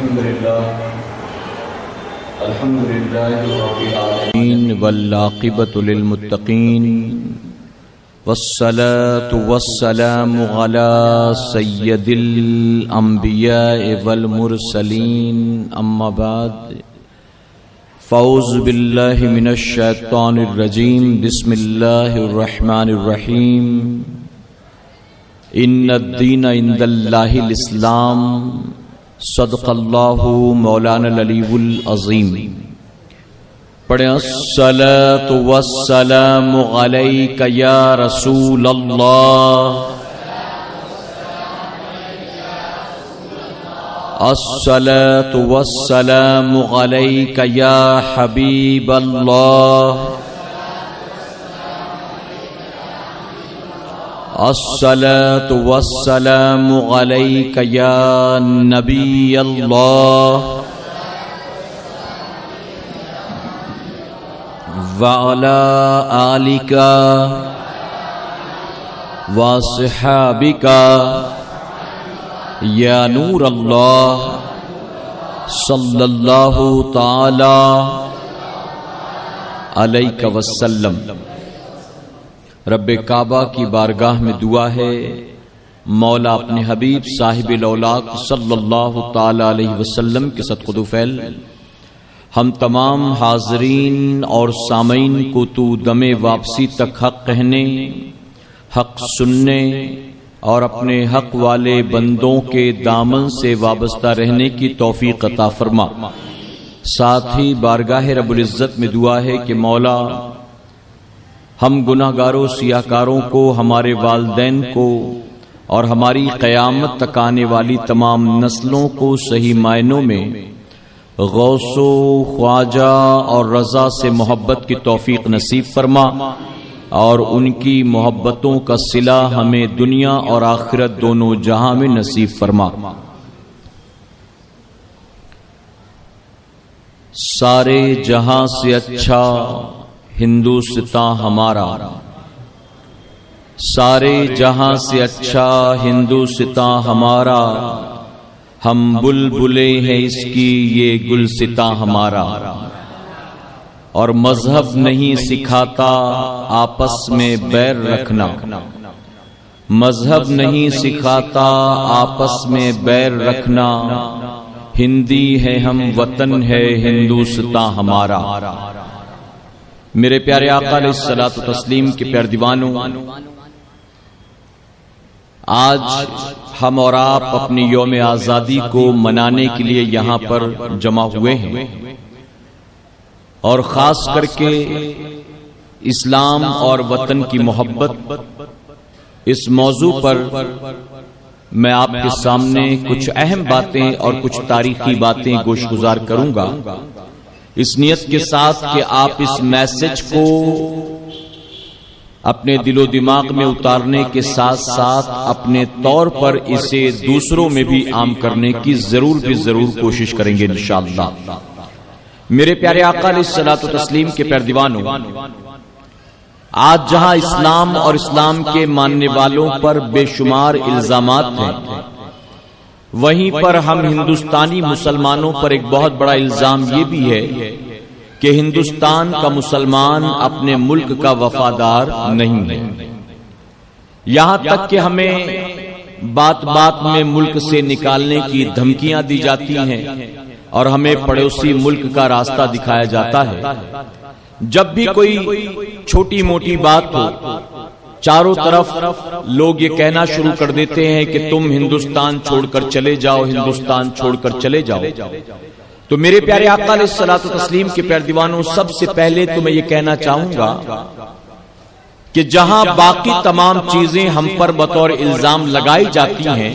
الحمد لله رب العالمين والعاقبة للمتقين والصلاة والسلام على سيد الأنبياء والمرسلين أما بعد فأعوذ بالله من الشيطان الرجيم بسم الله الرحمن الرحيم إن الدين عند الله الإسلام صدق اللہ مولانا العلی العظیم. پڑھیں الصلاۃ والسلام علیک یا رسول اللہ، الصلاۃ والسلام علیک یا حبیب اللہ، الصلاۃ والسلام علیک یا نبی اللہ وعلی آلک وصحابک یا نور اللہ صلی اللہ تعالی علیہ وسلم. رب کعبہ کی بارگاہ میں دعا ہے مولا اپنے حبیب صاحب الاولاق صلی اللہ تعالی علیہ وسلم کے صدقہ دوفیل ہم تمام حاضرین اور سامعین کو تو دم واپسی تک حق کہنے، حق سننے اور اپنے حق والے بندوں کے دامن سے وابستہ رہنے کی توفیق عطا فرما. ساتھ ہی بارگاہ رب العزت میں دعا ہے کہ مولا ہم گناہ گاروں سیاہ کاروں کو، ہمارے والدین کو اور ہماری قیامت تک آنے والی تمام نسلوں کو صحیح معنوں میں غوث و خواجہ اور رضا سے محبت کی توفیق نصیب فرما اور ان کی محبتوں کا صلہ ہمیں دنیا اور آخرت دونوں جہاں میں نصیب فرما. سارے جہاں سے اچھا ہندوستان ہمارا، سارے جہاں سے اچھا ہندوستان ہمارا، ہم بلبلے ہیں اس کی یہ گلستان ہمارا. اور مذہب نہیں سکھاتا آپس میں بیر رکھنا، مذہب نہیں سکھاتا آپس میں بیر رکھنا، ہندی ہے ہم وطن ہے ہندوستان ہمارا. میرے پیارے آقا علیہ الصلوۃ والتسلیم کے پیارے دیوانوں، آج ہم اور آپ اپنی یوم آزادی کو منانے کے لیے یہاں پر جمع ہوئے ہیں اور خاص کر کے اسلام اور وطن کی محبت اس موضوع پر میں آپ کے سامنے کچھ اہم باتیں اور کچھ تاریخی باتیں گوش گزار کروں گا، اس نیت کے ساتھ کہ آپ اس میسج کو اپنے دل و دماغ میں اتارنے کے ساتھ ساتھ اپنے طور پر اسے دوسروں میں بھی عام کرنے کی ضرور کوشش کریں گے انشاءاللہ. میرے پیارے آقا علیہ الصلوۃ والتسلیم کے پیارے دیوانوں، آج جہاں اسلام اور اسلام کے ماننے والوں پر بے شمار الزامات ہیں، وہیں پر ہم ہندوستانی مسلمانوں پر ایک بہت بڑا الزام یہ بھی ہے کہ ہندوستان کا مسلمان اپنے ملک کا وفادار نہیں ہے. یہاں تک کہ ہمیں بات بات میں ملک سے نکالنے کی دھمکیاں دی جاتی ہیں اور ہمیں پڑوسی ملک کا راستہ دکھایا جاتا ہے. جب بھی کوئی چھوٹی موٹی بات ہو، چاروں طرف لوگ یہ کہنا شروع کر دیتے ہیں کہ تم ہندوستان چھوڑ کر چلے جاؤ، ہندوستان چھوڑ کر چلے جاؤ. تو میرے پیارے آقا علیہ الصلوۃ والتسلیم کے پیارے دیوانوں، سب سے پہلے تو میں یہ کہنا چاہوں گا کہ جہاں باقی تمام چیزیں ہم پر بطور الزام لگائی جاتی ہیں،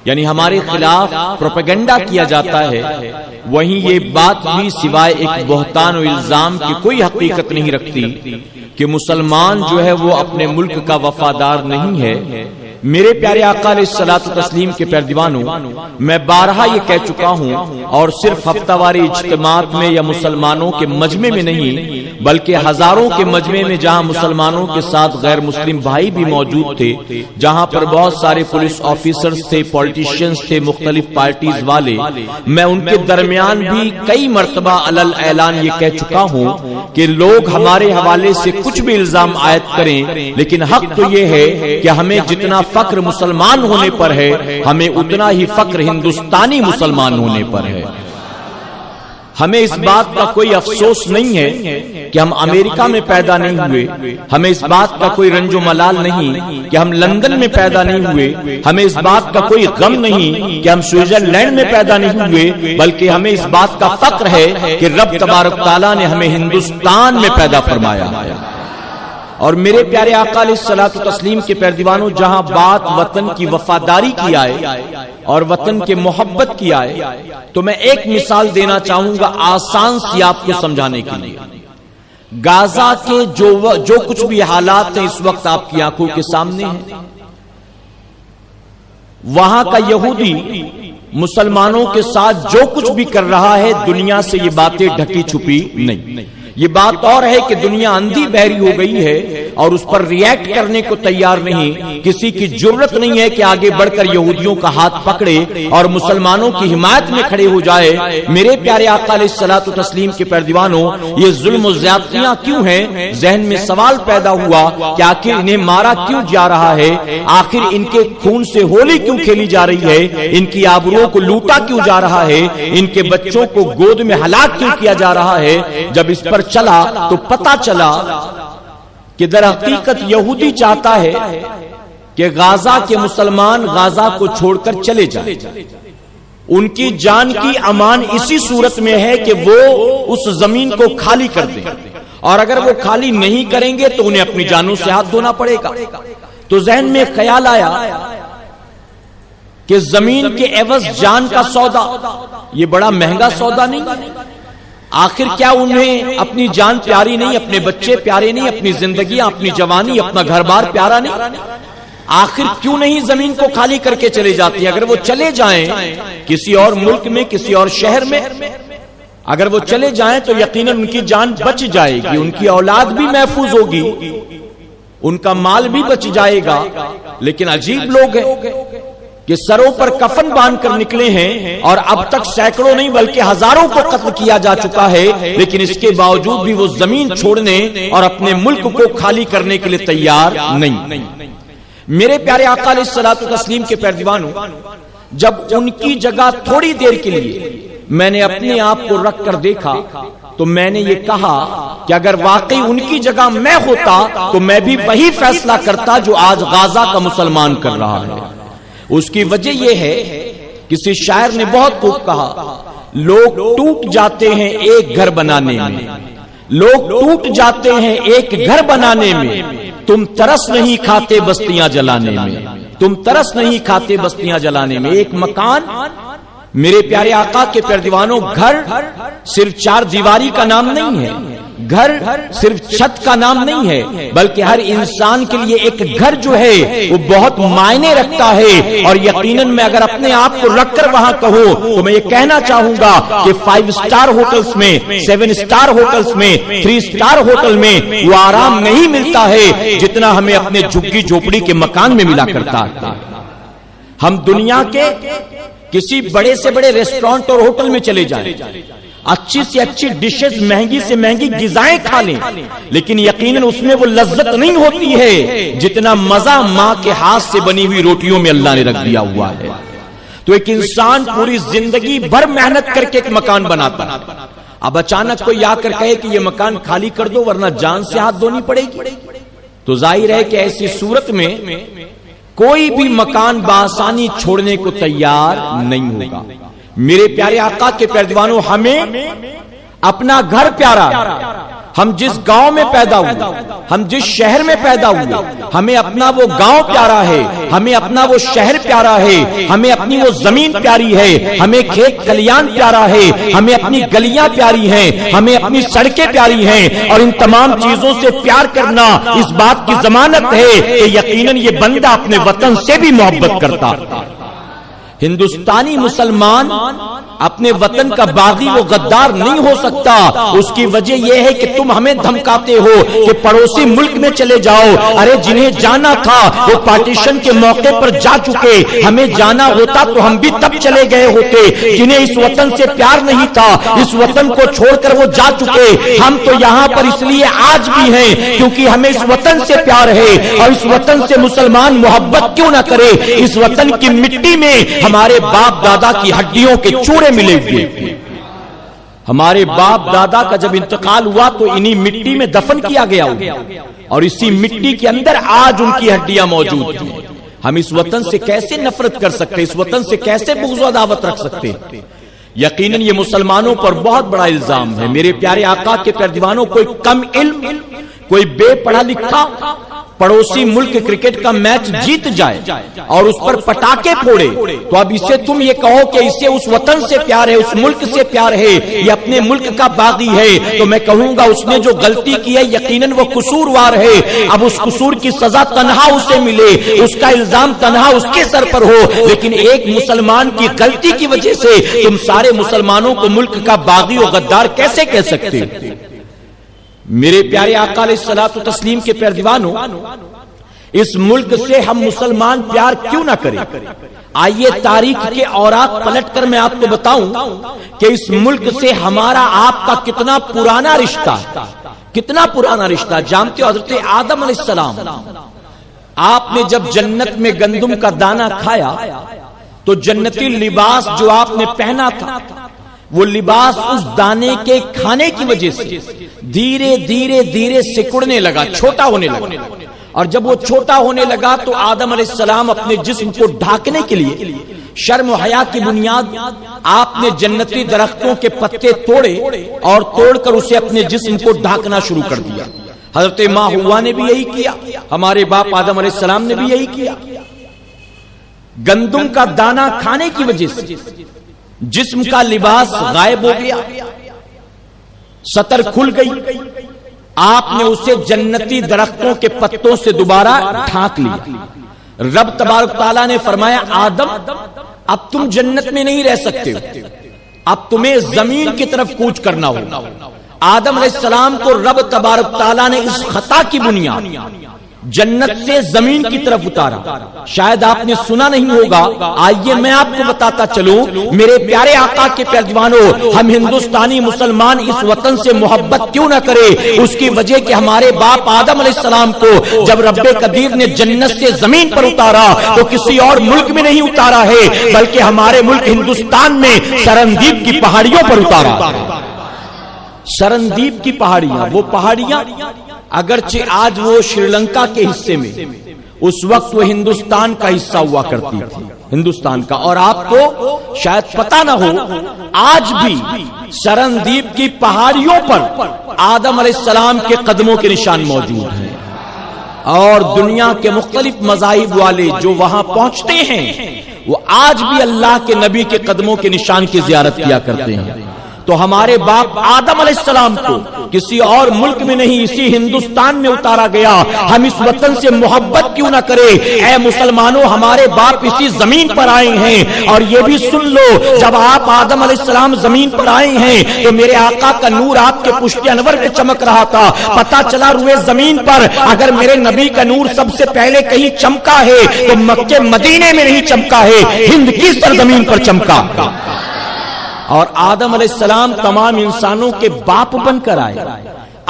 یعنی ہمارے خلاف پروپیگنڈا کیا جاتا ہے، وہیں یہ بات بھی سوائے ایک بہتان و الزام کی کوئی حقیقت نہیں رکھتی کہ مسلمان جو ہے وہ اپنے ملک کا وفادار نہیں ہے. میرے پیارے آقا علیہ الصلوۃ والتسلیم کے پیارے دیوانوں، میں بارہا یہ کہہ چکا ہوں اور صرف ہفتہ واری اجتماعات میں یا مسلمانوں کے مجمع میں نہیں بلکہ ہزاروں کے مجمع میں جہاں مسلمانوں کے ساتھ غیر مسلم بھائی بھی موجود تھے، جہاں پر بہت سارے پولیس آفیسرز تھے، پولیٹیشینز تھے، مختلف پارٹیز والے، میں ان کے درمیان بھی کئی مرتبہ علل اعلان یہ کہہ چکا ہوں کہ لوگ ہمارے حوالے سے کچھ بھی الزام عائد کریں، لیکن حق تو یہ ہے کہ ہمیں جتنا فخر مسلمان ہونے پر ہے، ہمیں اتنا ہی فخر ہندوستانی مسلمان ہونے پر ہے۔ ہمیں اس بات کا کوئی افسوس نہیں ہے کہ ہم امریکہ میں پیدا نہیں ہوئے، ہمیں اس بات کا کوئی رنج و ملال نہیں کہ ہم لندن میں پیدا نہیں ہوئے، ہمیں اس بات کا کوئی غم نہیں کہ ہم سوئٹزرلینڈ میں پیدا نہیں ہوئے، بلکہ ہمیں اس بات کا فخر ہے کہ رب تبارک تعالیٰ نے ہمیں ہندوستان میں پیدا فرمایا ہے۔ اور میرے پیارے آقا علیہ الصلوۃ والتسلیم کے پیروانوں، جہاں بات وطن کی وفاداری کی آئے اور وطن کے محبت کی آئے، تو میں ایک مثال دینا چاہوں گا آسان سی آپ کو سمجھانے کے لیے۔ غزہ کے جو کچھ بھی حالات ہیں اس وقت آپ کی آنکھوں کے سامنے ہیں، وہاں کا یہودی مسلمانوں کے ساتھ جو کچھ بھی کر رہا ہے، دنیا سے یہ باتیں ڈھکی چھپی نہیں۔ یہ بات اور ہے کہ دنیا اندھی بہری ہو گئی ہے اور اس پر ریئیکٹ کرنے کو تیار نہیں، کسی کی جرت نہیں ہے کہ آگے بڑھ کر یہودیوں کا ہاتھ پکڑے اور مسلمانوں کی حمایت میں کھڑے ہو جائے۔ میرے پیارے آقا علیہ الصلوۃ والتسلیم کے پیروانوں، یہ ظلم و زیادتیاں کیوں ہیں؟ ذہن میں سوال پیدا ہوا کہ آخر انہیں مارا کیوں جا رہا ہے، آخر ان کے خون سے ہولی کیوں کھیلی جا رہی ہے، ان کی آبروؤں کو لوٹا کیوں جا رہا ہے، ان کے بچوں کو گود میں ہلاک کیوں کیا جا رہا ہے۔ جب اس پر چلا تو پتا چلا کہ در حقیقت یہودی چاہتا ہے کہ غزہ کے مسلمان غزہ کو چھوڑ کر چلے جائیں۔ ان کی جان کی امان اسی صورت میں ہے کہ وہ اس زمین کو خالی کر دیں، اور اگر وہ خالی نہیں کریں گے تو انہیں اپنی جانوں سے ہاتھ دھونا پڑے گا۔ تو ذہن میں خیال آیا کہ زمین کے عوض جان کا سودا، یہ بڑا مہنگا سودا نہیں؟ آخر کیا انہیں اپنی جان پیاری نہیں، اپنے بچے پیارے نہیں، اپنی زندگی، اپنی جوانی، اپنا گھر بار پیارا نہیں؟ آخر کیوں نہیں زمین کو خالی کر کے چلے جاتی؟ اگر وہ چلے جائیں کسی اور ملک میں، کسی اور شہر میں، اگر وہ چلے جائیں تو یقیناً ان کی جان بچ جائے گی، ان کی اولاد بھی محفوظ ہوگی، ان کا مال بھی بچ جائے گا۔ لیکن عجیب لوگ ہیں کہ سروں پر کفن باندھ کر نکلے ہیں اور اب تک سینکڑوں نہیں بلکہ ہزاروں کو قتل کیا جا چکا ہے، لیکن اس کے باوجود بھی وہ زمین چھوڑنے اور اپنے ملک کو خالی کرنے کے لیے تیار نہیں۔ میرے پیارے آقا علیہ الصلوۃ والتسلیم کے پیروانوں، جب ان کی جگہ تھوڑی دیر کے لیے میں نے اپنے آپ کو رکھ کر دیکھا تو میں نے یہ کہا کہ اگر واقعی ان کی جگہ میں ہوتا تو میں بھی وہی فیصلہ کرتا جو آج غزہ کا مسلمان کر رہا ہے۔ اس کی وجہ یہ ہے، کسی شاعر نے بہت خوب کہا، لوگ ٹوٹ جاتے ہیں ایک گھر بنانے میں، لوگ ٹوٹ جاتے ہیں ایک گھر بنانے میں، تم ترس نہیں کھاتے بستیاں جلانے میں، تم ترس نہیں کھاتے بستیاں جلانے میں۔ ایک مکان، میرے پیارے آقا کے پیروانوں، گھر صرف چار دیواری کا نام نہیں ہے، گھر صرف چھت کا نام نہیں ہے، بلکہ ہر انسان کے لیے ایک گھر جو ہے وہ بہت معنی رکھتا ہے۔ اور یقیناً میں اگر اپنے آپ کو رکھ کر وہاں کہوں تو میں یہ کہنا چاہوں گا کہ 5 سٹار ہوٹلز میں، 7 سٹار ہوٹلز میں، 3 سٹار ہوٹل میں وہ آرام نہیں ملتا ہے جتنا ہمیں اپنے جھگی جھوپڑی کے مکان میں ملا کرتا ہے۔ ہم دنیا کے کسی بڑے سے بڑے ریسٹورانٹ اور ہوٹل میں چلے جائیں، اچھی سے اچھی ڈشز، مہنگی سے مہنگی غذائیں کھا لیں، لیکن یقیناً اس میں وہ لذت نہیں ہوتی ہے جتنا مزہ ماں کے ہاتھ سے بنی ہوئی روٹیوں میں اللہ نے رکھ دیا ہوا ہے۔ تو ایک انسان پوری زندگی بھر محنت کر کے ایک مکان بناتا ہے، اب اچانک کوئی آ کر کہے کہ یہ مکان خالی کر دو ورنہ جان سے ہاتھ دھونی پڑے گی، تو ظاہر ہے کہ ایسی صورت میں کوئی بھی مکان بآسانی چھوڑنے کو تیار نہیں ہوگا۔ میرے پیارے آقا کے پیروانوں، ہمیں اپنا گھر پیارا ہے، ہم جس گاؤں میں پیدا ہوئے، ہم جس شہر میں پیدا ہوئے، ہمیں اپنا وہ گاؤں پیارا ہے، ہمیں اپنا وہ شہر پیارا ہے، ہمیں اپنی وہ زمین پیاری ہے، ہمیں کھیت کھلیان پیارا ہے، ہمیں اپنی گلیاں پیاری ہیں، ہمیں اپنی سڑکیں پیاری ہیں، اور ان تمام چیزوں سے پیار کرنا اس بات کی ضمانت ہے کہ یقیناً یہ بندہ اپنے وطن سے بھی محبت کرتا۔ ہندوستانی مسلمان اپنے وطن کا باغی وہ غدار نہیں ہو سکتا. اس کی وجہ یہ ہے کہ تم ہمیں دھمکاتے ہو کہ پڑوسی ملک میں چلے جاؤ. ارے جنہیں جانا تھا وہ پارٹیشن کے موقع پر جا چکے. ہمیں جانا ہوتا تو ہم بھی تب چلے گئے ہوتے. جنہیں اس وطن سے پیار نہیں تھا, اس وطن کو چھوڑ کر وہ جا چکے. ہم تو یہاں پر اس لیے آج بھی ہیں کیونکہ ہمیں اس وطن سے پیار ہے. اور اس وطن سے مسلمان محبت کیوں نہ کرے. اس وطن کی مٹی میں ہمارے باپ دادا کی ہڈیوں کے چورے ملے ہوئے. ہمارے باپ دادا کا جب انتقال ہوا تو انہی مٹی میں دفن کیا گیا اور اسی مٹی کے اندر آج ان کی ہڈیاں موجود ہیں. ہم اس وطن سے کیسے نفرت کر سکتے, اس وطن سے کیسے بغض و عداوت رکھ سکتے. یقیناً یہ مسلمانوں پر بہت بڑا الزام ہے. میرے پیارے آقا کے پیارے دیوانوں, کوئی کم علم, کوئی بے پڑھا لکھا پڑوسی ملک کرکٹ کا میچ جیت جائے اور اس پر پٹاخے پھوڑے تو اب اسے تم یہ کہو کہ اسے اس وطن سے پیار ہے, اس ملک سے پیار ہے, یہ اپنے ملک کا باغی ہے. تو میں کہوں گا اس نے جو غلطی کی ہے یقیناً وہ قصوروار ہے. اب اس قصور کی سزا تنہا اسے ملے, اس کا الزام تنہا اس کے سر پر ہو. لیکن ایک مسلمان کی غلطی کی وجہ سے تم سارے مسلمانوں کو ملک کا باغی و غدار کیسے کہہ سکتے. میرے پیارے آقا علیہ الصلوۃ والتسلیم کے پیارے دیوانوں, اس ملک سے ہم مسلمان پیار کیوں نہ کریں. آئیے تاریخ کے اوراق پلٹ کر میں آپ کو بتاؤں کہ اس ملک سے ہمارا آپ کا کتنا پرانا رشتہ, کتنا پرانا رشتہ. جانتے ہو حضرت آدم علیہ السلام, آپ نے جب جنت میں گندم کا دانہ کھایا تو جنتی لباس جو آپ نے پہنا تھا وہ لباس اس دانے کے کھانے کی وجہ سے دھیرے دھیرے دھیرے سکڑنے لگا, چھوٹا ہونے لگا. اور جب وہ چھوٹا ہونے لگا تو آدم علیہ السلام اپنے جسم کو ڈھانکنے کے لیے شرم و حیا کی بنیاد آپ نے جنتی درختوں کے پتے توڑے اور توڑ کر اسے اپنے جسم کو ڈھانکنا شروع کر دیا. حضرت ماں ہوا نے بھی یہی کیا, ہمارے باپ آدم علیہ السلام نے بھی یہی کیا. گندم کا دانہ کھانے کی وجہ سے جسم کا لباس غائب ہو گیا, سطر کھل گئی. آپ نے اسے جنتی درختوں کے پتوں سے دوبارہ ڈھانک لیا. رب تبارک تعالیٰ نے فرمایا آدم اب تم جنت میں نہیں رہ سکتے, اب تمہیں زمین کی طرف کوچ کرنا ہوگا. آدم علیہ السلام کو رب تبارک تعالیٰ نے اس خطا کی بنیاد جنت سے زمین کی طرف اتارا. شاید آپ نے سنا نہیں ہوگا, آئیے میں آپ کو بتاتا چلوں. میرے پیارے آقا کے پیارے دیوانوں, ہم ہندوستانی مسلمان اس وطن سے محبت کیوں نہ کرے. اس کی وجہ کہ ہمارے باپ آدم علیہ السلام کو جب رب قدیر نے جنت سے زمین پر اتارا تو کسی اور ملک میں نہیں اتارا ہے بلکہ ہمارے ملک ہندوستان میں سرندیپ کی پہاڑیوں پر اتارا. سرندیپ کی پہاڑیاں, وہ پہاڑیاں اگرچہ آج وہ شری لنکا کے حصے میں, اس وقت وہ ہندوستان کا حصہ ہوا کرتی تھی, ہندوستان کا. اور آپ کو شاید پتہ نہ ہو آج بھی سرندیپ کی پہاڑیوں پر آدم علیہ السلام کے قدموں کے نشان موجود ہیں. اور دنیا کے مختلف مذاہب والے جو وہاں پہنچتے ہیں وہ آج بھی اللہ کے نبی کے قدموں کے نشان کی زیارت کیا کرتے ہیں. تو ہمارے باپ آدم علیہ السلام کو کسی اور ملک میں نہیں اسی ہندوستان میں اتارا گیا. ہم اس وطن سے محبت کیوں نہ کرے. اے مسلمانوں, ہمارے باپ اسی زمین پر آئے ہیں. اور یہ بھی سن لو, جب آپ آدم علیہ السلام زمین پر آئے ہیں تو میرے آقا کا نور آپ کے پشت انور پہ چمک رہا تھا. پتا چلا روئے زمین پر اگر میرے نبی کا نور سب سے پہلے کہیں چمکا ہے تو مکے مدینے میں نہیں چمکا ہے, ہند کی سرزمین پر چمکا. اور آدم علیہ السلام تمام انسانوں کے باپ بن کر آئے.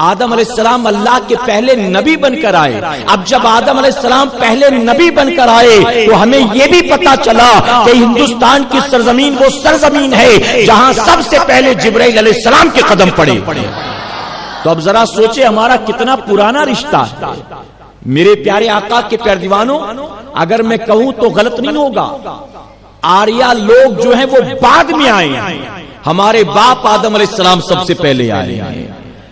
آدم علیہ السلام اللہ کے پہلے نبی بن کر آئے. اب جب آدم علیہ السلام پہلے نبی بن کر آئے تو ہمیں یہ بھی پتا چلا کہ ہندوستان کی سرزمین وہ سرزمین ہے جہاں سب سے پہلے جبرائیل علیہ السلام کے قدم پڑے. تو اب ذرا سوچے ہمارا کتنا پرانا رشتہ ہے. میرے پیارے آقا کے پیارے دیوانوں, اگر میں کہوں تو غلط نہیں ہوگا, آریہ لوگ جو ہیں وہ بعد میں آئے ہیں, ہمارے باپ آدم علیہ السلام سب سے پہلے آئے ہیں.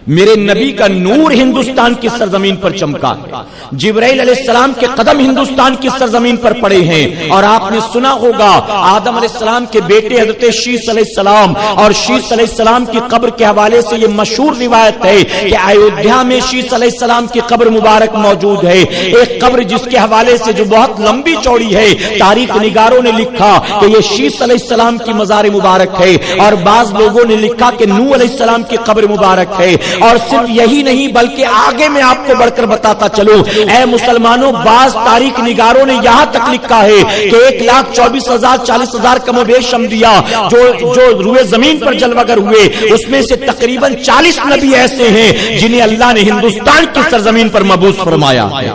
میرے نبی کا نور ہندوستان کی سرزمین پر چمکا ہے، جبرائیل علیہ السلام کے قدم ہندوستان کی سرزمین پر پڑے ہیں، اور آپ نے سنا ہوگا آدم علیہ السلام کے بیٹے حضرت شیس علیہ السلام اور شیس علیہ السلام کی قبر کے حوالے سے یہ مشہور روایت ہے کہ ایودھیا میں شیس علیہ السلام کی قبر مبارک موجود ہے، ایک قبر جس کے حوالے سے جو بہت لمبی چوڑی ہے، تاریخ نگاروں نے لکھا کہ یہ شیس علیہ السلام کی مزار مبارک ہے، اور بعض لوگوں نے لکھا کہ نوح علیہ السلام کی قبر مبارک ہے، اور صرف یہی نہیں بلکہ آگے میں آپ کو بڑھ کر بتاتا چلو اے مسلمانوں، بعض تاریخ نگاروں نے یہاں تک لکھا ہے کہ 1,24,000 40,000 کم و بیش انبیاء جو روئے زمین پر جلوگر ہوئے، اس میں سے تقریباً 40 نبی ایسے ہیں جنہیں اللہ نے ہندوستان کی سرزمین پر مبعوث فرمایا ہے،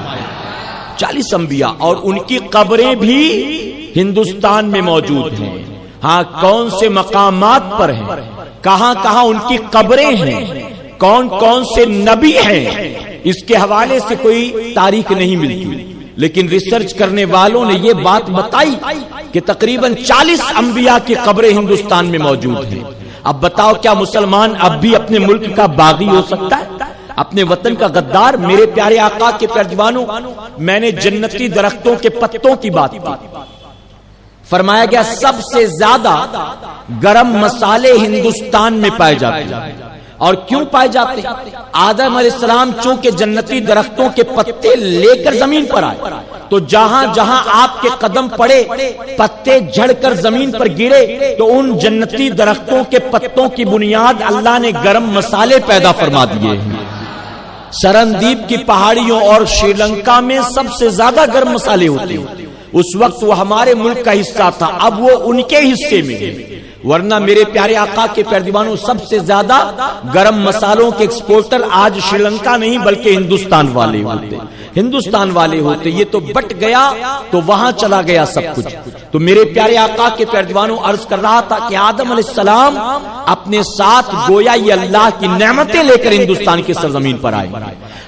40 انبیاء، اور ان کی قبریں بھی ہندوستان میں موجود ہیں۔ ہاں، کون سے مقامات پر ہیں، کہاں کہاں ان کی قبریں ہیں، کون کون سے نبی ہیں، اس کے حوالے سے کوئی تاریخ نہیں ملتی، لیکن ریسرچ کرنے والوں نے یہ بات بتائی کہ تقریباً 40 انبیاء کی قبریں ہندوستان میں موجود ہیں۔ اب بتاؤ کیا مسلمان اب بھی اپنے ملک کا باغی ہو سکتا ہے، اپنے وطن کا غدار؟ میرے پیارے آقا کے پیروانوں، میں نے جنتی درختوں کے پتوں کی بات کی، فرمایا گیا سب سے زیادہ گرم مسالے ہندوستان میں پائے جاتے ہیں، اور کیوں پائے جاتے ہیں؟ آدم علیہ السلام چونکہ جنتی درختوں کے پتے لے کر زمین پر آئے، تو جہاں جہاں آپ کے قدم پڑے پتے جھڑ کر زمین پر گرے، تو ان جنتی درختوں کے پتوں کی بنیاد اللہ نے گرم مسالے پیدا فرما دیے ہیں۔ سرندیپ کی پہاڑیوں اور شری لنکا میں سب سے زیادہ گرم مسالے ہوتے ہیں، اس وقت وہ ہمارے ملک کا حصہ تھا، اب وہ ان کے حصے میں ہے، ورنہ میرے پیارے آقا کے پیروانوں سب سے زیادہ گرم مسالوں کے ایکسپورٹر آج شری لنکا نہیں بلکہ ہندوستان والے ہوتے، ہندوستان والے ہوتے۔ یہ تو بٹ گیا تو وہاں چلا گیا سب کچھ۔ تو میرے پیارے آقا کے پیروانوں عرض کر رہا تھا کہ آدم علیہ السلام اپنے ساتھ گویا یہ اللہ کی نعمتیں لے کر ہندوستان کی سرزمین پر آئے۔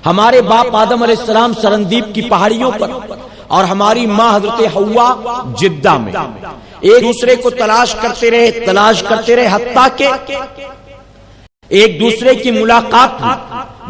ہمارے باپ آدم علیہ السلام سرندیپ کی پہاڑیوں پر، اور ہماری ماں حضرت حوا جدہ میں، ایک دوسرے کو تلاش کرتے رہے حتیٰ کہ ایک دوسرے کی ملاقات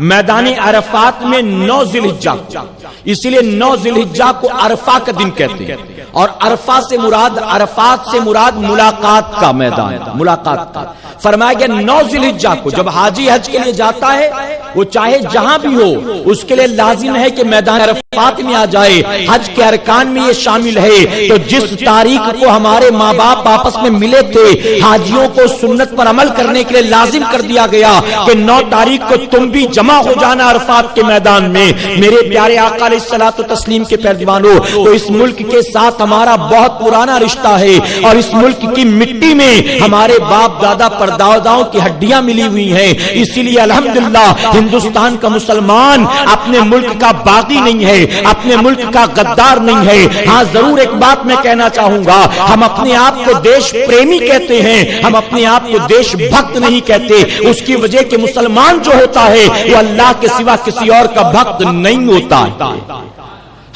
میدان عرفات میں 9 ذی الحجہ، اسی لیے 9 ذی الحجہ کو عرفہ کا دن کہتے ہیں، اور عرفہ سے مراد، عرفات سے مراد ملاقات کا میدان، ملاقات کا۔ فرمایا گیا 9 ذی الحجہ کو جب حاجی حج کے لیے جاتا ہے، وہ چاہے جہاں بھی ہو اس کے لیے لازم ہے کہ میدان عرفات میں آ جائے، حج کے ارکان میں یہ شامل ہے۔ تو جس تاریخ کو ہمارے ماں باپ آپس میں ملے تھے، حاجیوں کو سنت پر عمل کرنے کے لیے لازم کر دیا گیا کہ 9 تاریخ کو تم بھی جمع ہو جانا عرفات کے میدان میں۔ میرے پیارے آقا علیہ الصلوۃ والتسلیم کے پیروانوں، تو اس ملک کے ساتھ ہمارا بہت پرانا رشتہ ہے، اور اس ملک کی مٹی میں ہمارے باپ دادا پرداداؤں کی ہڈیاں ملی ہوئی ہیں، اسی لیے الحمدللہ ہندوستان کا مسلمان اپنے ملک کا باغی نہیں ہے، اپنے ملک کا غدار نہیں ہے۔ ہاں ضرور ایک بات میں کہنا چاہوں گا، ہم اپنے آپ کو دیش پریمی کہتے ہیں، ہم اپنے آپ کو دیش بھکت نہیں کہتے، اس کی وجہ کہ مسلمان جو ہوتا ہے وہ اللہ کے سوا کسی اور کا بھکت نہیں ہوتا ہے۔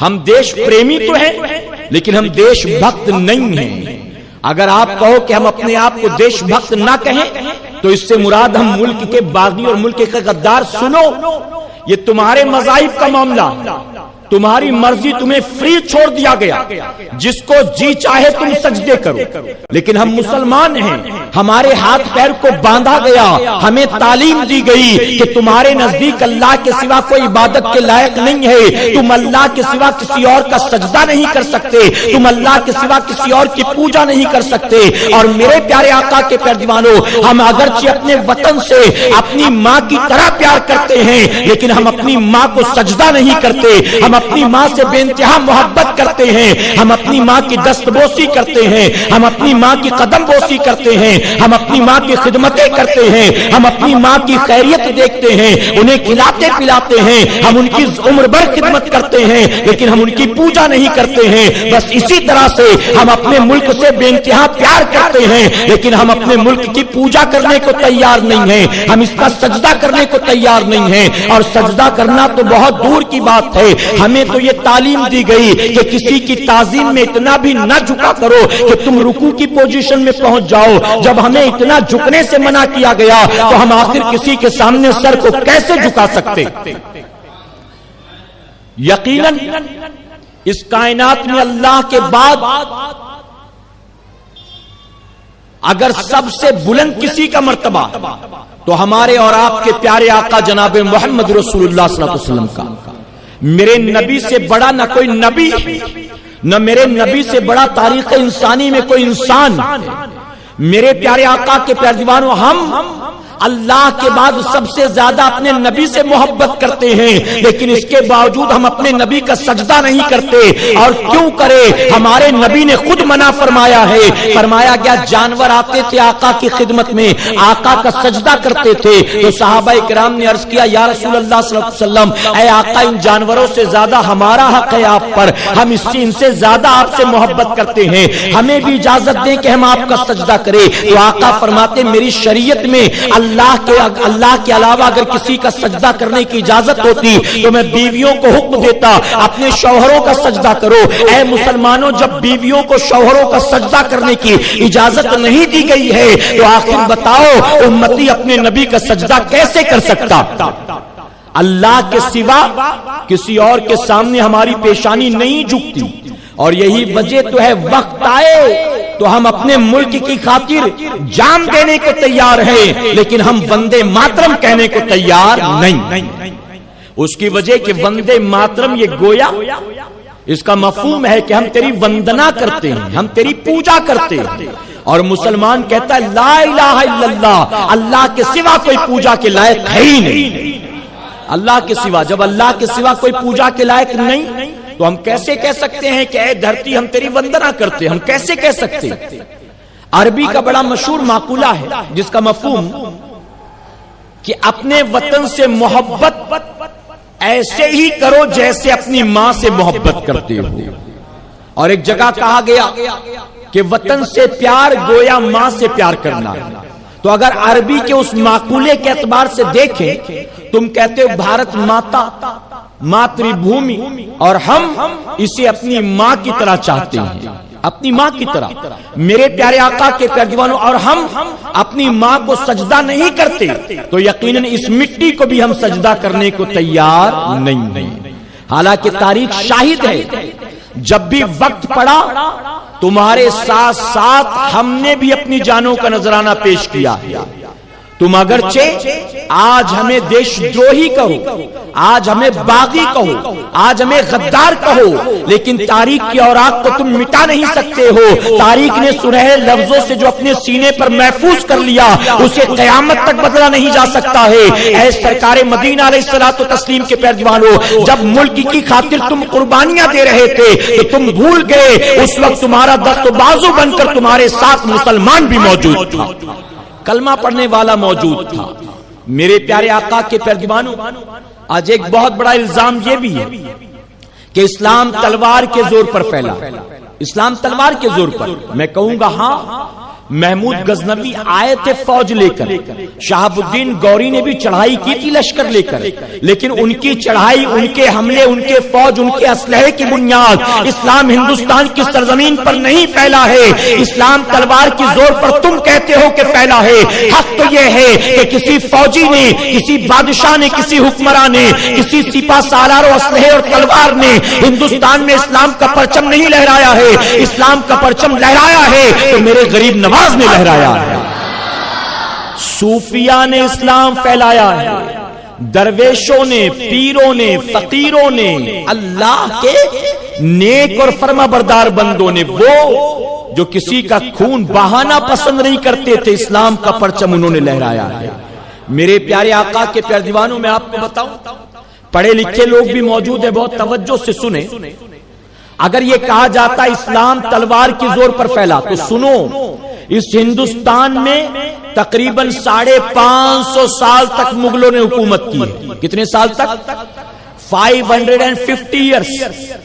ہم دیش پریمی تو ہیں لیکن ہم دیش بھکت نہیں ہیں۔ اگر آپ کہو کہ ہم اپنے آپ کو دیش بھکت نہ کہیں تو اس سے مراد ہم ملک کے باغی اور ملک کے غدار۔ سنو، یہ تمہارے مذاہب کا معاملہ، تمہاری مرضی، تمہیں فری چھوڑ دیا گیا، جس کو جی چاہے تم سجدے کرو، لیکن ہم مسلمان ہیں، ہمارے ہاتھ پیر کو باندھا گیا، ہمیں تعلیم دی گئی کہ تمہارے نزدیک اللہ کے سوا کوئی عبادت کے لائق نہیں ہے، تم اللہ کے سوا کسی اور کا سجدہ نہیں کر سکتے، تم اللہ کے سوا کسی اور کی پوجا نہیں کر سکتے۔ اور میرے پیارے آقا کے پیروانوں، ہم اگرچہ اپنے وطن سے اپنی ماں کی طرح پیار کرتے ہیں، لیکن ہم اپنی ماں کو سجدہ نہیں کرتے، ہم اپنی ماں سے بے انتہا محبت کرتے ہیں، ہم اپنی ماں کی دست بوسی کرتے ہیں، ہم اپنی ماں کی قدم بوسی کرتے ہیں، ہم اپنی ماں کی خدمتیں کرتے ہیں، ہم اپنی ماں کی خیریت دیکھتے ہیں، انہیں کھلاتے پلاتے ہیں، ہم ان کی عمر بھر خدمت کرتے ہیں، لیکن ہم ان کی پوجا نہیں کرتے ہیں۔ بس اسی طرح سے ہم اپنے ملک سے بے انتہا پیار کرتے ہیں، لیکن ہم اپنے ملک کی پوجا کرنے کو تیار نہیں ہیں، ہم اس کا سجدہ کرنے کو تیار نہیں ہیں، اور سجدہ کرنا تو بہت دور کی بات ہے۔ ہمیں تو یہ تعلیم دی گئی کہ کسی کی تعظیم میں اتنا بھی نہ جھکا کرو کہ تم رکوع کی پوزیشن میں پہنچ جاؤ۔ جب جب ہمیں اتنا جھکنے سے منع کیا گیا تو ہم آخر کسی کے سامنے سر کو کیسے جھکا سکتے؟ یقیناً اس کائنات میں اللہ کے بعد اگر سب سے بلند کسی کا مرتبہ تو ہمارے اور آپ کے پیارے آقا جناب محمد رسول اللہ صلی اللہ علیہ وسلم کا. میرے نبی سے بڑا نہ کوئی نبی، نہ میرے نبی سے بڑا تاریخ انسانی میں کوئی انسان. میرے پیارے آقا کے پیارے دیوانوں، ہم اللہ کے بعد سب سے زیادہ اپنے نبی سے محبت کرتے ہیں، لیکن اس کے باوجود ہم اپنے نبی کا سجدہ نہیں کرتے. اور کیوں کرے؟ ہمارے نبی نے خود منع فرمایا ہے. فرمایا گیا جانور آتے تھے آقا کی خدمت میں، آقا کا سجدہ کرتے تھے تو صحابہ کرام نے عرض کیا یا رسول اللہ صلی اللہ علیہ وسلم، اے آقا ان جانوروں سے زیادہ ہمارا حق ہے آپ پر، ہم ان سے زیادہ آپ سے محبت کرتے ہیں، ہمیں بھی اجازت دیں کہ ہم آپ کا سجدہ کریں. تو آقا فرماتے میری شریعت میں اللہ کے علاوہ اگر کسی کا سجدہ کرنے کی اجازت ہوتی تو میں بیویوں کو حکم دیتا اپنے شوہروں کا سجدہ کرو. اے مسلمانوں، جب بیویوں کو شوہروں کا سجدہ کرنے کی اجازت نہیں دی گئی ہے تو آخر بتاؤ امتی اپنے نبی کا سجدہ کیسے کر سکتا؟ اللہ کے سوا کسی اور کے سامنے ہماری پیشانی نہیں جھکتی. اور یہی وجہ تو ہے وقت آئے تو ہم اپنے ملک کی خاطر جان دینے کو تیار ہیں، لیکن ہم وندے ماترم کہنے کو تیار نہیں. اس کی وجہ کہ وندے ماترم یہ گویا اس کا مفہوم ہے کہ ہم تیری وندنا کرتے ہیں، ہم تیری پوجا کرتے ہیں. اور مسلمان کہتا ہے لا الہ الا اللہ، اللہ کے سوا کوئی پوجا کے لائق ہے ہی نہیں. اللہ کے سوا، جب اللہ کے سوا کوئی پوجا کے لائق نہیں تو ہم کیسے کہہ سکتے ہیں کہ اے دھرتی ہم تیری وندنا کرتے؟ ہم کیسے کہہ سکتے؟ عربی کا بڑا مشہور مقولہ ہے جس کا مفہوم کہ اپنے وطن سے محبت ایسے ہی کرو جیسے اپنی ماں سے محبت کرتے ہو. اور ایک جگہ کہا گیا کہ وطن سے پیار گویا ماں سے پیار کرنا. تو اگر عربی کے اس مقولے کے اعتبار سے دیکھیں، تم کہتے ہو بھارت ماتا، ماتری بھومی، اور ہم اسے اپنی ماں کی طرح چاہتے ہیں، اپنی ماں کی طرح. میرے پیارے آقا کے پیارے دیوانوں، اور ہم اپنی ماں کو سجدہ نہیں کرتے تو یقیناً اس مٹی کو بھی ہم سجدہ کرنے کو تیار نہیں ہیں. حالانکہ تاریخ شاہد ہے جب بھی وقت پڑا تمہارے ساتھ ساتھ ہم نے بھی اپنی جانوں کا نذرانہ پیش کیا. تم اگرچہ آج ہمیں دیش دروہی کہو، آج ہمیں باغی کہو، آج ہمیں غدار کہو، لیکن تاریخ کی اوراق کو تم مٹا نہیں سکتے ہو. تاریخ نے سنہرے لفظوں سے جو اپنے سینے پر محفوظ کر لیا اسے قیامت تک بدلا نہیں جا سکتا ہے. اے سرکار مدینہ علیہ الصلوۃ والتسلیم کے پیارے دیوانوں، جب ملک کی خاطر تم قربانیاں دے رہے تھے تو تم بھول گئے اس وقت تمہارا دست و بازو بن کر تمہارے ساتھ مسلمان بھی موجود تھا، کلمہ پڑھنے والا موجود تھا. میرے پیارے آقا کے پیارے دیوانوں، آج ایک بہت بڑا الزام یہ بھی ہے کہ اسلام تلوار کے زور پر پھیلا. اسلام تلوار کے زور پر، میں کہوں گا ہاں محمود غزنوی آئے تھے فوج لے کر، شہاب الدین گوری نے بھی چڑھائی کی تھی لشکر لے کر، لیکن ان کی چڑھائی، ان کے حملے، ان کے فوج، ان کے اسلحے کی بنیاد اسلام ہندوستان کی سرزمین پر نہیں پھیلا ہے. اسلام تلوار کی زور پر تم کہتے ہو کہ پھیلا ہے. حق تو یہ ہے کہ کسی فوجی نے، کسی بادشاہ نے، کسی حکمراں نے، کسی سپاہ سالار و اسلحے اور تلوار نے ہندوستان میں اسلام کا پرچم نہیں لہرایا ہے. اسلام کا پرچم لہرایا ہے تو میرے غریب نواز نے لہرایا ہے. صوفیاء نے اسلام پھیلایا ہے، درویشوں نے، پیروں نے، فقیروں نے، اللہ کے نیک اور فرما بردار بندوں نے، وہ جو کسی کا خون بہانا پسند نہیں کرتے تھے، اسلام کا پرچم انہوں نے لہرایا ہے. میرے پیارے آقا کے پیارے دیوانوں، میں آپ کو بتاؤں، پڑھے لکھے لوگ بھی موجود ہیں، بہت توجہ سے سنیں. اگر یہ کہا جاتا اسلام تلوار کی زور پر پھیلا تو سنو، اس ہندوستان میں تقریباً 550 سال تک مغلوں نے حکومت کی ہے. کتنے سال تک؟ 550 ایئرس،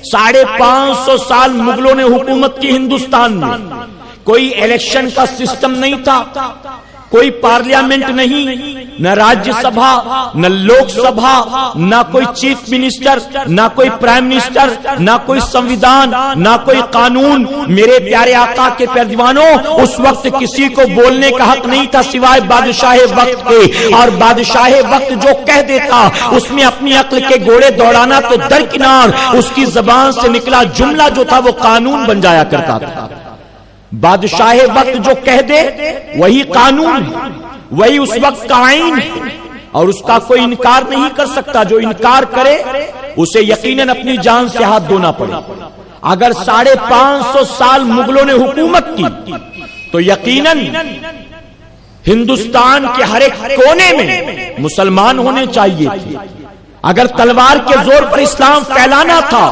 550 سال مغلوں نے حکومت کی ہندوستان میں. کوئی الیکشن کا سسٹم نہیں تھا، کوئی پارلیمنٹ نہیں، نہ راجیہ سبھا، نہ لوک سبھا، نہ کوئی چیف منسٹر، نہ کوئی پرائم منسٹر، نہ کوئی سنویدھان، نہ کوئی قانون۔ میرے پیارے آقا کے پیروانوں، اس وقت کسی کو بولنے کا حق نہیں تھا سوائے بادشاہ وقت کے، اور بادشاہ وقت جو کہہ دیتا اس میں اپنی عقل کے گھوڑے دوڑانا تو درکنار، اس کی زبان سے نکلا جملہ جو تھا وہ قانون بن جایا کرتا تھا۔ بادشاہ وقت جو کہہ دے وہی قانون ہے، وہی اس وقت کا آئین ہے، اور اس کا کوئی انکار نہیں کر سکتا۔ جو انکار کرے اسے یقیناً اپنی جان سے ہاتھ دھونا پڑے۔ اگر 550 سال مغلوں نے حکومت کی تو یقیناً ہندوستان کے ہر ایک کونے میں مسلمان ہونے چاہیے تھے۔ اگر تلوار کے زور پر اسلام پھیلانا تھا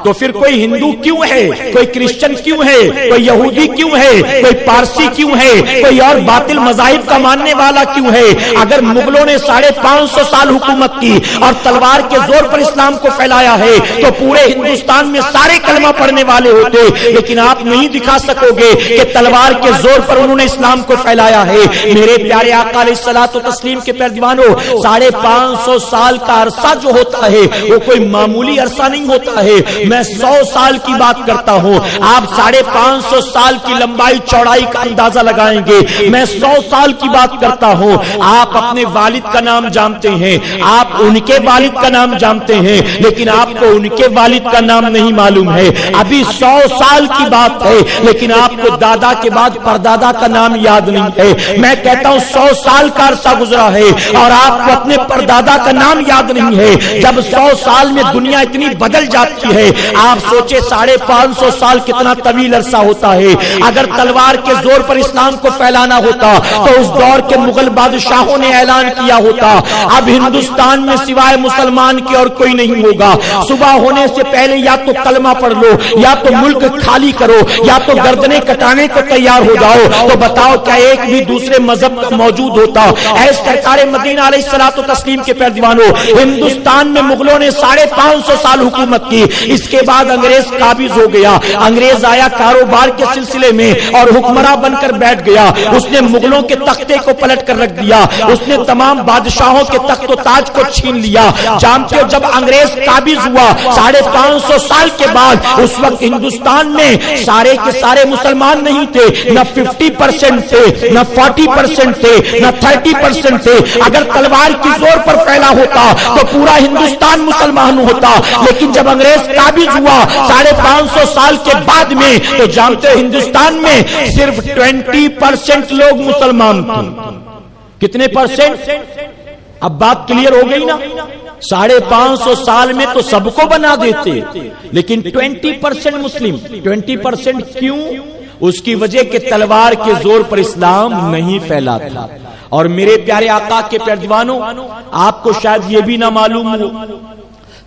تو پھر کوئی ہندو کیوں ہے، کوئی کرسچن کیوں ہے، کوئی یہودی کیوں ہے، کوئی پارسی کیوں ہے، کوئی اور باطل مذاہب کا ماننے والا کیوں ہے؟ اگر مغلوں نے 550 سال حکومت کی اور تلوار کے زور پر اسلام کو پھیلایا ہے تو پورے ہندوستان میں سارے کلمہ پڑھنے والے ہوتے، لیکن آپ نہیں دکھا سکو گے کہ تلوار کے زور پر انہوں نے اسلام کو پھیلایا ہے۔ میرے پیارے آقا علیہ الصلوۃ والتسلیم کے پیروانوں، 550 سال کا عرصہ جو ہوتا ہے وہ کوئی معمولی عرصہ نہیں ہوتا ہے۔ میں 100 سال کی بات کرتا ہوں، آپ 550 سال کی لمبائی چوڑائی کا اندازہ لگائیں گے۔ میں 100 سال کی بات کرتا ہوں، آپ اپنے والد کا نام جانتے ہیں، آپ ان کے والد کا نام جانتے ہیں، لیکن آپ کو ان کے والد کا نام نہیں معلوم ہے۔ ابھی 100 سال کی بات ہے لیکن آپ کو دادا کے بعد پردادا کا نام یاد نہیں ہے۔ میں کہتا ہوں 100 سال کا عرصہ گزرا ہے اور آپ کو اپنے پردادا کا نام یاد نہیں ہے۔ جب 100 سال میں دنیا اتنی بدل جاتی ہے، آپ سوچے 550 سال کتنا طویل عرصہ ہوتا ہے۔ اگر تلوار کے زور پر اسلام کو پھیلانا ہوتا تو اس دور کے مغل بادشاہوں نے اعلان کیا ہوتا اب ہندوستان میں سوائے مسلمان کے اور کوئی نہیں ہوگا، صبح ہونے سے پہلے یا تو کلمہ پڑھ لو، یا تو ملک خالی کرو، یا تو گردنیں کٹانے کو تیار ہو جاؤ۔ تو بتاؤ کیا ایک بھی دوسرے مذہب کا موجود ہوتا؟ اے سرکار مدینہ علیہ الصلوۃ والتسلیم کے پیروانوں، ہندوستان میں مغلوں نے 550 سال حکومت کی، اس کے بعد انگریز قابض ہو گیا۔ انگریز آیا کاروبار کے سلسلے میں اور حکمراں بن کر بیٹھ گیا۔ اس نے مغلوں کے تختے کو پلٹ کر رکھ دیا، اس نے تمام بادشاہوں کے تخت و تاج کو چھین لیا۔ جانتے ہو جب انگریز قابض ہوا 550 سال کے بعد، اس وقت ہندوستان میں سارے کے سارے مسلمان نہیں تھے، نہ 50% تھے، نہ 40% تھے، نہ 30% تھے۔ اگر تلوار کی زور پر پھیلا ہوتا تو پورا ہندوستان مسلمان ہوتا، لیکن جب انگریز قابض ہوا 550 سال کے بعد میں تو جانتے ہیں ہندوستان میں صرف 20% لوگ مسلمان تھے۔ کتنے پرسنٹ؟ اب بات کلیئر ہو گئی نا؟ 550 سال میں تو سب کو بنا دیتے، لیکن 20% مسلم۔ 20% کیوں؟ اس کی وجہ کہ تلوار کے زور پر اسلام نہیں پھیلا تھا۔ اور میرے پیارے آقا کے پیروانوں، آپ کو شاید یہ بھی نہ معلوم ہو،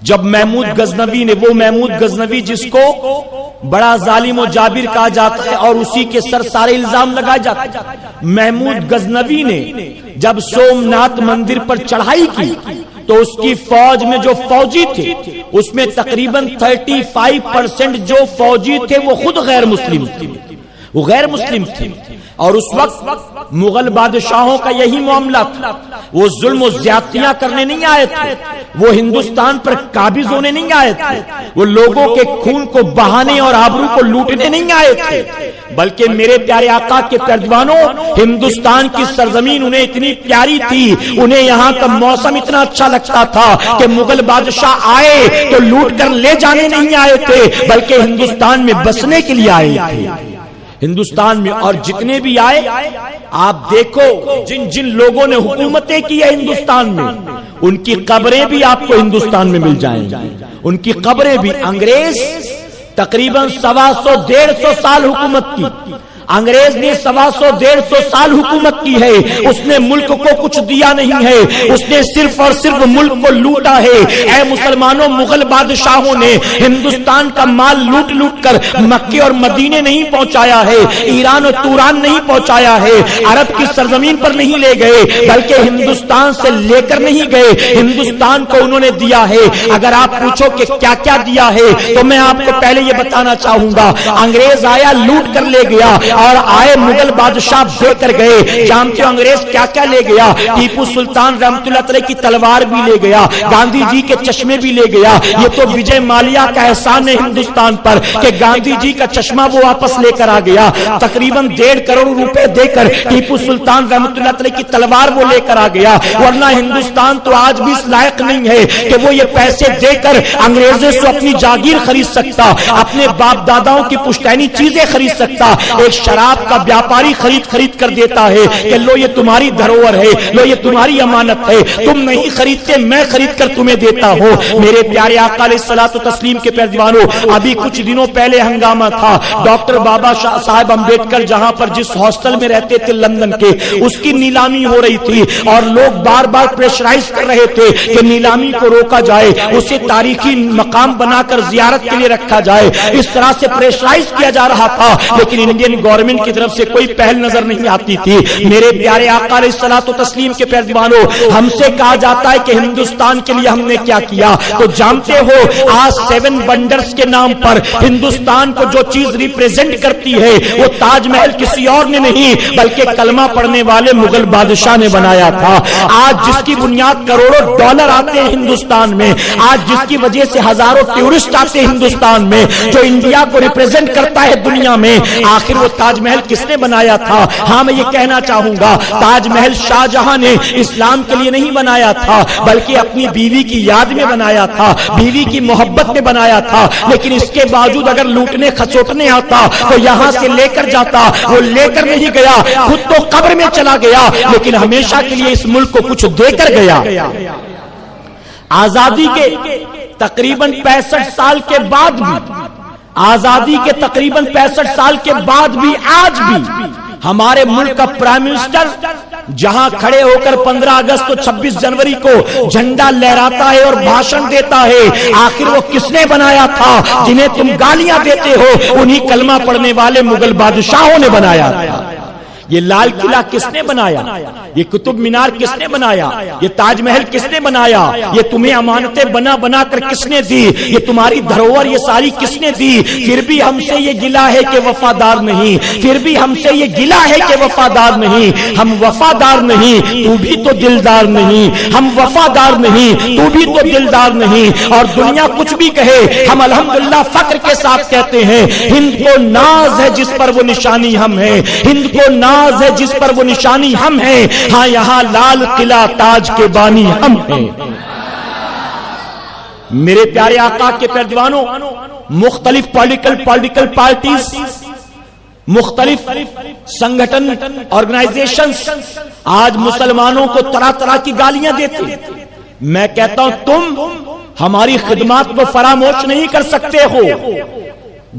جب محمود غزنوی نے، وہ محمود غزنوی جس کو بڑا ظالم و جابر کہا جاتا ہے اور اسی کے سر سارے الزام لگائے جاتے ہیں، محمود غزنوی نے جب سومناتھ مندر پر چڑھائی کی تو اس کی فوج میں جو فوجی تھے اس میں تقریباً 35% جو فوجی تھے وہ خود غیر مسلم تھے، وہ غیر مسلم تھے۔ اور اس وقت مغل بادشاہوں کا یہی معاملہ تھا، وہ ظلم و زیادتیاں کرنے نہیں آئے تھے، وہ ہندوستان پر قابض ہونے نہیں آئے تھے، وہ لوگوں کے خون کو بہانے اور آبرو کو لوٹنے نہیں آئے تھے، بلکہ میرے پیارے آقا کے پیروانوں، ہندوستان کی سرزمین انہیں اتنی پیاری تھی، انہیں یہاں کا موسم اتنا اچھا لگتا تھا کہ مغل بادشاہ آئے تو لوٹ کر لے جانے نہیں آئے تھے بلکہ ہندوستان میں بسنے کے لیے آئے تھے۔ ہندوستان میں اور جتنے بھی آئے، آپ دیکھو جن جن لوگوں نے حکومتیں کی ہے ہندوستان میں، ان کی قبریں بھی آپ کو ہندوستان میں مل جائیں گی، ان کی قبریں بھی۔ انگریز تقریباً 125 سال حکومت کی، انگریز نے 125 سال حکومت کی ہے، اس نے ملک کو کچھ دیا نہیں ہے، اس نے صرف اور صرف ملک کو لوٹا ہے۔ اے مسلمانوں، مغل بادشاہوں نے ہندوستان کا مال لوٹ لوٹ کر مکے اور مدینے نہیں پہنچایا ہے، ایران اور توران نہیں پہنچایا ہے، عرب کی سرزمین پر نہیں لے گئے، بلکہ ہندوستان سے لے کر نہیں گئے، ہندوستان کو انہوں نے دیا ہے۔ اگر آپ پوچھو کہ کیا کیا دیا ہے تو میں آپ کو پہلے یہ بتانا چاہوں گا، انگریز آیا لوٹ کر لے گیا، اور آئے مغل بادشاہ دے کر گئے. جانتے ہو انگریز کیا کیا لے گیا؟ ٹیپو سلطان رحمت اللہ علیہ کی تلوار بھی لے گیا, گاندھی جی کے چشمے بھی لے گیا. یہ تو وجے مالیا کا احسان ہے ہندوستان پر کہ گاندھی جی کا چشمہ وہ واپس لے کر آ گیا. تقریباً 1.5 کروڑ روپے دے کر ٹیپو سلطان رحمت اللہ علیہ کی تلوار وہ لے کر آ گیا. ورنہ ہندوستان تو آج بھی اس لائق نہیں ہے کہ وہ یہ پیسے دے کر انگریزوں سے اپنی جاگیر خرید سکتا, اپنے باپ داداؤں کی پشتینی چیزیں خرید سکتا. ایک شراب کا بیاپاری خرید کر دیتا ہے کہ لو یہ تمہاری دھروہر ہے, لو یہ تمہاری امانت ہے, تم نہیں خریدتے میں خرید کر تمہیں دیتا ہوں. میرے پیارے آقا علیہ الصلوۃ والتسلیم کے پیروانوں, ابھی کچھ دنوں پہلے ہنگامہ تھا. ڈاکٹر بابا صاحب امبیڈکر جہاں پر جس ہاسٹل میں رہتے تھے لندن کے, اس کی نیلامی ہو رہی تھی اور لوگ بار بار پریشرائز کر رہے تھے کہ نیلامی کو روکا جائے, اسے تاریخی مقام بنا کر زیارت کے لیے رکھا جائے. اس طرح سے پریشرائز کیا جا رہا تھا, لیکن انڈین گورنمنٹ کی طرف سے کوئی پہل نظر نہیں آتی تھی. میرے پیارے آقا علیہ الصلوۃ والتسلیم کے پیروانوں, ہم سے کہا جاتا ہے کہ ہندوستان کے لیے ہم نے کیا کیا, تو جانتے ہو آج 7 ونڈرز کے نام پر ہندوستان کو جو چیز ریپریزنٹ کرتی ہے وہ تاج محل کسی اور نے نہیں بلکہ کلمہ پڑھنے والے مغل بادشاہ نے بنایا تھا. آج جس کی بنیاد کروڑوں ڈالر آتے ہیں ہندوستان میں, آج جس کی وجہ سے ہزاروں ٹورسٹ آتے ہیں ہندوستان میں, جو انڈیا کو ریپریزنٹ کرتا ہے دنیا میں, آخر وہ تاج محل کس نے بنایا تھا؟ ہاں میں یہ کہنا چاہوں گا, تاج محل شاہ جہاں نے اسلام کے لیے نہیں بنایا تھا بلکہ اپنی بیوی کی یاد میں بنایا تھا, بیوی کی محبت میں بنایا تھا. لیکن اس کے باوجود اگر لوٹنے کھسوٹنے آتا تو یہاں سے لے کر جاتا, وہ لے کر نہیں گیا, خود تو قبر میں چلا گیا لیکن ہمیشہ کے لیے اس ملک کو کچھ دے کر گیا. آزادی کے تقریباً 65 سال کے بعد بھی, آزادی کے تقریباً 65 سال کے بعد بھی آج بھی ہمارے ملک کا پرائم منسٹر جہاں کھڑے ہو کر 15 اگست و 26 جنوری کو جھنڈا لہراتا ہے اور بھاشن دیتا ہے, آخر وہ کس نے بنایا تھا؟ جنہیں تم گالیاں دیتے ہو انہی کلمہ پڑھنے والے مغل بادشاہوں نے بنایا تھا. یہ لال قلعہ کس نے بنایا؟ یہ قطب مینار کس نے بنایا؟ یہ تاج محل کس نے بنایا؟ یہ تمہیں امانتیں بنا بنا کر کس نے دی؟ یہ تمہاری دھروہر یہ ساری کس نے دی؟ پھر بھی ہم سے یہ گلہ ہے کہ وفادار نہیں, پھر بھی ہم سے یہ گلہ ہے کہ وفادار نہیں. ہم وفادار نہیں تو بھی تو دلدار نہیں, ہم وفادار نہیں تو بھی تو دلدار نہیں. اور دنیا کچھ بھی کہے ہم الحمدللہ فخر کے ساتھ کہتے ہیں, ہند کو ناز ہے جس پر وہ نشانی ہم ہیں, ہند کو ناز ہے جس پر وہ نشانی ہم ہیں. ہاں یہاں لال قلعہ تاج کے بانی ہم ہیں. میرے پیارے آقا کے پیروانوں, مختلف پولیٹیکل پارٹیز, مختلف سنگھٹن آرگنائزیشنز آج مسلمانوں کو طرح طرح کی گالیاں دیتے ہیں. میں کہتا ہوں تم ہماری خدمات کو فراموش نہیں کر سکتے ہو.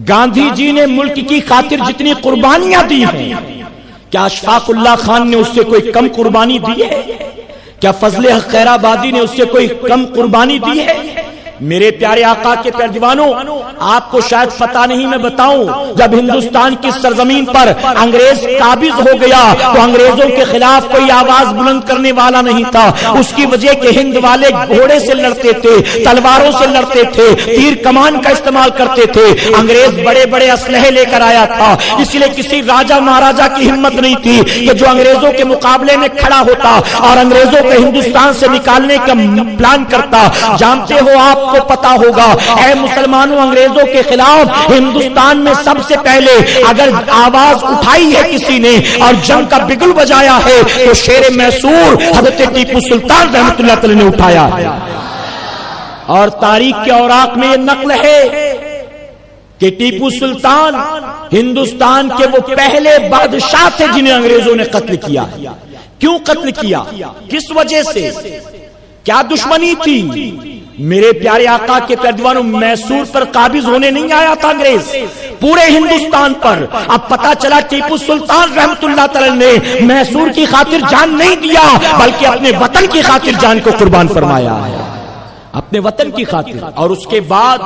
گاندھی جی نے ملک کی خاطر جتنی قربانیاں دی ہیں, کیا اشفاق اللہ خان نے اس سے کوئی کم قربانی دی ہے؟ کیا فضل حق خیر آبادی نے اس سے کوئی کم قربانی دی ہے؟ میرے پیارے آقا کے پیروانوں, آپ کو شاید پتہ نہیں, میں بتاؤں, جب ہندوستان کی سرزمین پر انگریز قابض ہو گیا تو انگریزوں کے خلاف کوئی آواز بلند کرنے والا نہیں تھا. اس کی وجہ کہ ہند والے گھوڑے سے لڑتے تھے, تلواروں سے لڑتے تھے, تیر کمان کا استعمال کرتے تھے. انگریز بڑے بڑے اسلحے لے کر آیا تھا, اس لیے کسی راجا مہاراجا کی ہمت نہیں تھی کہ جو انگریزوں کے مقابلے میں کھڑا ہوتا اور انگریزوں کو ہندوستان سے نکالنے کا پلان کرتا. جانتے ہو, آپ کو پتا ہوگا, اے مسلمانوں, انگریزوں کے خلاف ہندوستان میں سب سے پہلے اگر آواز اٹھائی ہے کسی نے اور جنگ کا بگل بجایا ہے تو شیر میسور حضرت ٹیپو سلطان رحمت اللہ تعالی نے اٹھایا ہے. اور تاریخ کے اوراق میں یہ نقل ہے کہ ٹیپو سلطان ہندوستان کے وہ پہلے بادشاہ تھے جنہیں انگریزوں نے قتل کیا. کیوں قتل کیا؟ کس وجہ سے؟ کیا دشمنی تھی؟ میرے پیارے آقا کے پیروانوں, میسور پر قابض ہونے نہیں آیا تھا انگریز, پورے ہندوستان پر. اب پتا چلا ٹیپو سلطان رحمت اللہ تعالی نے میسور کی خاطر جان نہیں دیا بلکہ اپنے وطن کی خاطر جان کو قربان فرمایا, اپنے وطن کی خاطر. اور اس کے بعد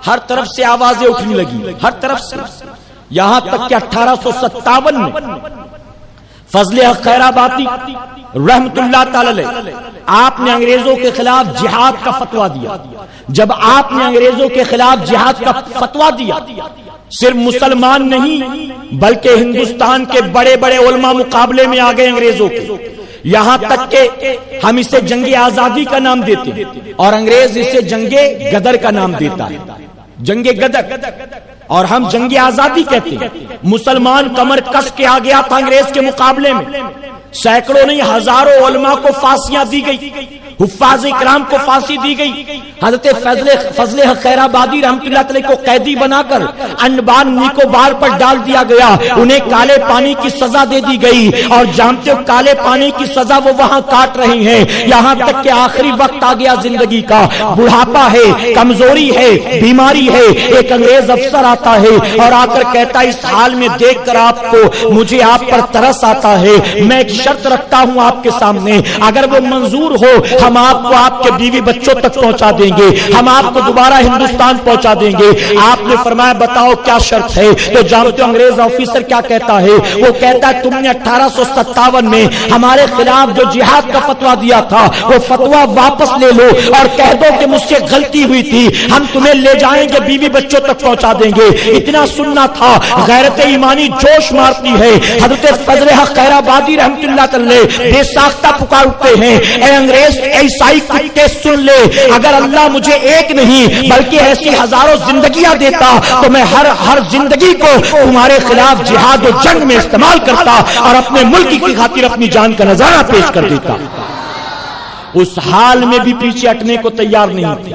ہر طرف سے آوازیں اٹھنے لگی, ہر طرف سے, یہاں تک کہ 1857 میں فضل حق خیر آبادی رحمت اللہ تعالی آپ نے انگریزوں کے خلاف جہاد کا فتویٰ دیا. جب آپ نے انگریزوں کے خلاف جہاد کا فتویٰ دیا صرف مسلمان نہیں بلکہ ہندوستان کے بڑے بڑے علماء مقابلے میں آ گئے انگریزوں کے، یہاں تک کہ ہم اسے جنگ آزادی کا نام دیتے ہیں اور انگریز اسے جنگ غدر کا نام دیتا ہے، جنگ غدر، اور ہم جنگ آزادی کہتے ہیں۔ مسلمان کمر کس کے آ گیا تھا انگریز کے مقابلے میں، سینکڑوں نہیں ہزاروں علماء کو پھانسیاں دی گئی، حفاظ اکرام کو پھانسی دی گئی، حضرت فضل حق خیر آبادی رحمۃ اللہ علیہ کو قیدی بنا کر انڈمان نکوبار پر ڈال دیا گیا، انہیں کالے پانی کی سزا دے دی گئی، اور جانتے ہو کالے پانی کی سزا وہ وہاں کاٹ رہے ہیں، یہاں تک کہ آخری وقت آ گیا زندگی کا، بڑھاپا ہے، کمزوری ہے، بیماری ہے، ایک انگریز افسر آتا ہے اور آ کر کہتا ہے اس حال میں دیکھ کر آپ کو مجھے آپ پر ترس آتا ہے، میں ایک شرط رکھتا ہوں آپ کے سامنے، اگر وہ منظور ہو ہم آپ کو آپ کے بیوی بچوں تک پہنچا دیں گے، ہم آپ کو دوبارہ ہندوستان پہنچا دیں گے۔ آپ نے فرمایا بتاؤ کیا شرط ہے؟ تو جانتے ہو انگریز آفیسر کیا کہتا ہے؟ وہ کہتا ہے تم نے 1857 میں ہمارے خلاف جو جہاد کا فتویٰ دیا تھا وہ فتویٰ واپس لے لو اور کہہ دو کہ مجھ سے غلطی ہوئی تھی، ہم تمہیں لے جائیں گے، بیوی بچوں تک پہنچا دیں گے۔ اتنا سننا تھا، غیرت ایمانی جوش مارتی ہے۔ حضرت فضل حق خیر آبادی رحمۃ اللہ علیہ بے ساختہ پکار اٹھتے ہیں، اے انگریز عیسائی کتے سن لے، اگر اللہ مجھے ایک نہیں بلکہ ایسی ہزاروں زندگیاں دیتا تو میں ہر زندگی کو تمہارے خلاف جہاد و جنگ میں استعمال کرتا اور اپنے ملک کی خاطر اپنی جان کا نذرانہ پیش کر دیتا۔ اس حال میں بھی پیچھے ہٹنے کو تیار نہیں تھے۔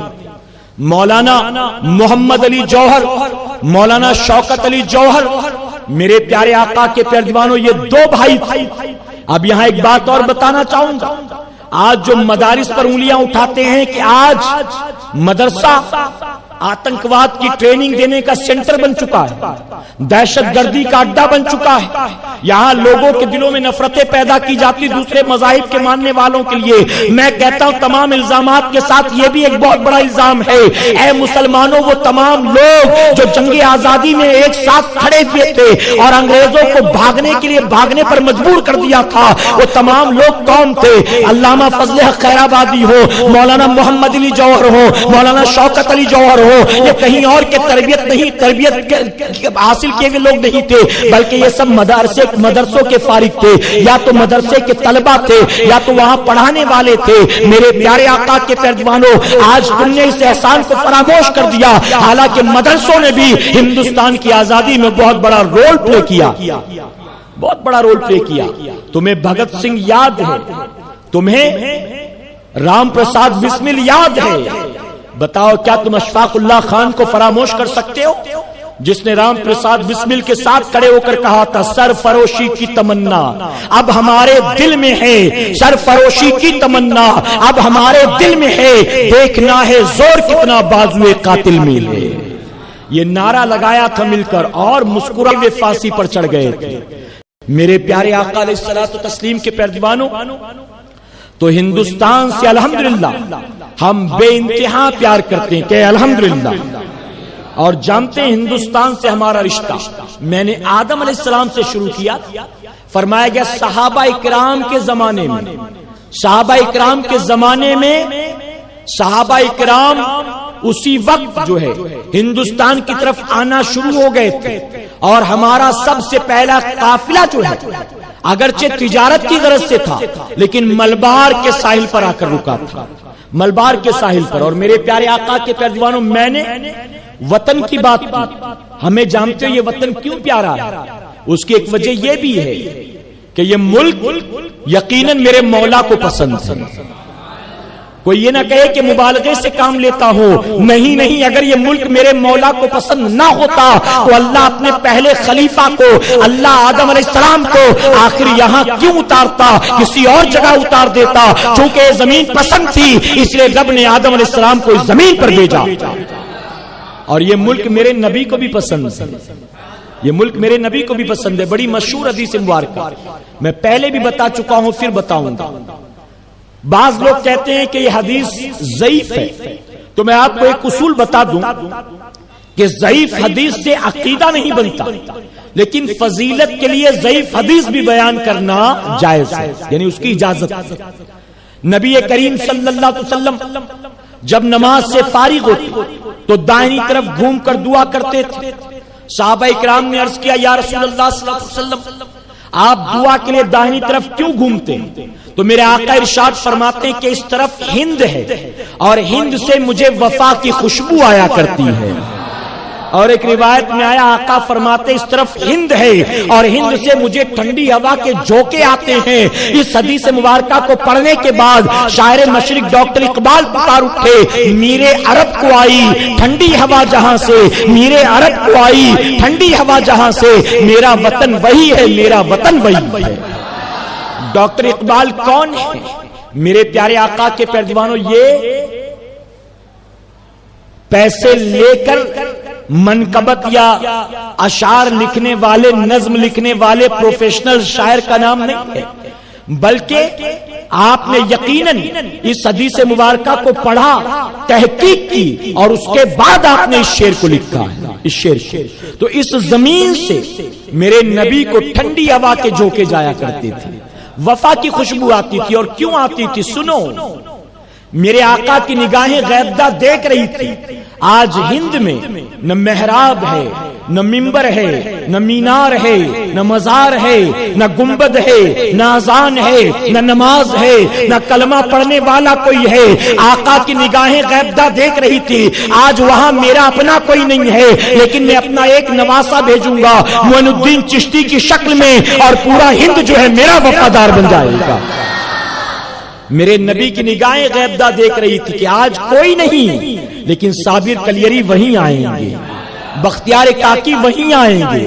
مولانا محمد علی جوہر، مولانا شوکت علی جوہر، میرے پیارے آقا کے پیارے دیوانوں، یہ دو بھائی تھے۔ اب یہاں ایک بات اور بتانا چاہوں گا، آج جو مدارس پر انگلیاں اٹھاتے ہیں کہ آج مدرسہ آتنکواد کی ٹریننگ دینے کا سینٹر بن چکا ہے، دہشت گردی کا اڈا بن چکا ہے، یہاں لوگوں کے دلوں میں نفرتیں پیدا کی جاتی دوسرے مذاہب کے ماننے والوں کے لیے۔ میں کہتا ہوں تمام الزامات کے ساتھ یہ بھی ایک بہت بڑا الزام ہے، اے مسلمانوں وہ تمام لوگ جو جنگ آزادی میں ایک ساتھ کھڑے ہوئے تھے اور انگریزوں کو بھاگنے کے لیے بھاگنے پر مجبور کر دیا تھا، وہ تمام لوگ کون تھے؟ علامہ فضل حق خیر آبادی ہو، مولانا محمد علی جوہر ہو، مولانا شوکت علی جوہر ہو، یہ کہیں اور کے تربیت حاصل کیے ہوئے لوگ نہیں تھے، بلکہ یہ سب مدرسوں کے فارغ تھے، یا تو مدرسے کے طلبہ تھے یا تو وہاں پڑھانے والے تھے۔ میرے پیارے آقا کے پیارے دیوانوں، آج تم نے اس احسان کو فراموش کر دیا، حالانکہ مدرسوں نے بھی ہندوستان کی آزادی میں بہت بڑا رول پلے کیا، بہت بڑا رول پلے کیا۔ تمہیں بھگت سنگھ یاد ہے، تمہیں رام پرساد بسمل یاد ہے، بتاؤ کیا تم اشفاق اللہ خان کو فراموش کر سکتے ہو، جس نے رام پرساد بسمل کے ساتھ کھڑے ہو کر کہا تھا سرفروشی کی تمنا اب ہمارے دل میں ہے، سرفروشی کی تمنا اب ہمارے دل میں ہے، دیکھنا ہے زور کتنا بازوئے قاتل میں ہے۔ یہ نعرہ لگایا تھا مل کر اور مسکرائے ہوئے پھانسی پر چڑھ گئے تھے۔ میرے پیارے آقا علیہ الصلوۃ والتسلیم کے پیارے دیوانوں، تو ہندوستان سے الحمدللہ ہم بے انتہا پیار کرتے ہیں کہ الحمدللہ، اور جانتے ہیں ہندوستان سے ہمارا رشتہ میں نے آدم علیہ السلام سے شروع کیا، فرمایا گیا صحابہ اکرام کے زمانے میں، صحابہ اکرام کے زمانے میں صحابہ اکرام اسی وقت جو ہے ہندوستان کی طرف آنا شروع ہو گئے تھے، اور ہمارا سب سے پہلا قافلہ جو ہے اگرچہ تجارت کی غرض سے تھا لیکن ملبار کے ساحل پر آ کر رکا تھا، ملبار کے ساحل پر۔ اور میرے پیارے آقا کے پیارے دیوانوں، میں نے وطن کی بات کی، ہمیں جانتے ہو یہ وطن کیوں پیارا ہے، اس کی ایک وجہ یہ بھی ہے کہ یہ ملک یقیناً میرے مولا کو پسند ہے۔ کوئی یہ نہ کہے کہ مبالغے سے کام لیتا ہوں، نہیں، اگر یہ ملک میرے مولا کو پسند نہ ہوتا تو اللہ اپنے پہلے خلیفہ کو، اللہ آدم علیہ السلام کو آخر یہاں کیوں اتارتا، کسی اور جگہ اتار دیتا، چونکہ یہ زمین پسند تھی اس لیے رب نے آدم علیہ السلام کو اس زمین پر بھیجا۔ اور یہ ملک میرے نبی کو بھی پسند ہے، یہ ملک میرے نبی کو بھی پسند ہے۔ بڑی مشہور حدیث مبارکہ میں پہلے بھی بتا چکا ہوں، پھر بتاؤں گا۔ بعض لوگ کہتے ہیں کہ یہ حدیث ضعیف ہے، تو میں آپ کو ایک اصول بتا دوں کہ ضعیف حدیث سے عقیدہ نہیں بنتا، لیکن فضیلت کے لیے ضعیف حدیث بھی بیان کرنا جائز ہے، یعنی اس کی اجازت ہے۔ نبی کریم صلی اللہ علیہ وسلم جب نماز سے فارغ ہوتے تو دائنی طرف گھوم کر دعا کرتے تھے، صحابہ اکرام نے عرض کیا یا رسول اللہ صلی اللہ علیہ وسلم آپ دعا کے لیے داہنی طرف کیوں گھومتے ہیں؟ تو میرے آقا ارشاد فرماتے ہیں کہ اس طرف ہند ہے اور ہند سے مجھے وفا کی خوشبو آیا کرتی ہے. اور ایک روایت میں آیا آقا فرماتے اس طرف ہند ہے اور ہند سے مجھے ٹھنڈی ہوا کے جھونکے آتے ہیں. اس حدیث مبارکہ کو پڑھنے کے بعد شاعر مشرق ڈاکٹر اقبال پکار اٹھے میرے عرب کو آئی ٹھنڈی ہوا جہاں سے، میرے عرب کو آئی ٹھنڈی ہوا جہاں سے، میرا وطن وہی ہے، میرا وطن وہی ہے. ڈاکٹر اقبال کون ہے؟ میرے پیارے آقا کے پیروانوں، یہ پیسے لے کر منقبت یا اشعار لکھنے والے، نظم لکھنے والے پروفیشنل شاعر کا نام نہیں ہے، بلکہ آپ نے یقیناً اس حدیث مبارکہ کو پڑھا، تحقیق کی اور اس کے بعد آپ نے اس شعر کو لکھا ہے. اس شعر تو اس زمین سے میرے نبی کو ٹھنڈی ہوا کے جھونکے جایا کرتے تھے، وفا کی خوشبو آتی تھی. اور کیوں آتی تھی سنو، میرے آقا کی نگاہیں غیبدہ دیکھ رہی تھی. آج ہند میں نہ محراب ہے، نہ منبر ہے، نہ مینار ہے، نہ مزار ہے، نہ گنبد ہے، نہ اذان ہے، نہ نماز ہے، نہ کلمہ پڑھنے والا کوئی ہے. آقا کی نگاہیں غیبدہ دیکھ رہی تھی. آج وہاں میرا اپنا کوئی نہیں ہے، لیکن میں اپنا ایک نواسا بھیجوں گا معین الدین چشتی کی شکل میں، اور پورا ہند جو ہے میرا وفادار بن جائے گا. میرے نبی کی نگاہیں غیبدہ دیکھ رہی تھی کہ آج کوئی نہیں، لیکن صابر کلیری وہیں آئیں گے، بختیار کاکی وہیں آئیں گے،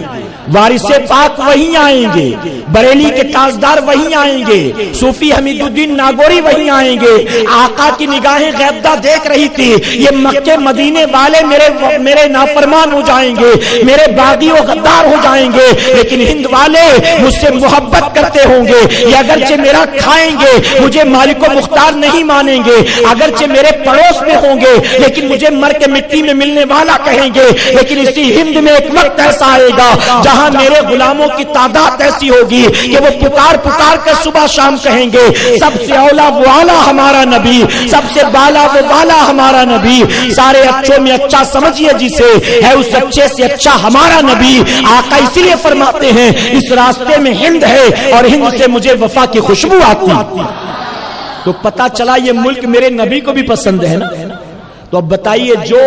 وارث پاک وہیں آئیں گے، بریلی کے تاجدار وہیں آئیں گے، صوفی حمید الدین ناگوری وہیں آئیں گے. آقا کی نگاہیں غیبدہ دیکھ رہی تھی یہ مکے مدینے والے میرے نافرمان ہو جائیں گے، میرے باغی و غدار ہو جائیں گے، لیکن ہند والے مجھ سے محبت کرتے ہوں گے. یہ اگرچہ میرا کھائیں گے، مجھے مالک و مختار نہیں مانیں گے، اگرچہ میرے پڑوس میں ہوں گے، لیکن مجھے مر کے مٹی میں ملنے والا کہیں گے. لیکن اسی ہند میں ایک وقت ایسا آئے گا جہاں میرے غلاموں کی تعداد ایسی ہوگی کہ وہ پکار پکار کر صبح شام کہیں گے سب سے اولا وہ اعلیٰ ہمارا نبی، سب سے بالا وہ بالا ہمارا نبی، سارے اچھوں میں اچھا سمجھیے جسے، ہے اس اچھے سے اچھا ہمارا نبی. آقا اسی لیے فرماتے ہیں اس راستے میں ہند ہے اور ہند سے مجھے وفا کی خوشبو آتی. تو پتا چلا یہ ملک میرے نبی کو بھی پسند ہے نا. تو اب بتائیے جو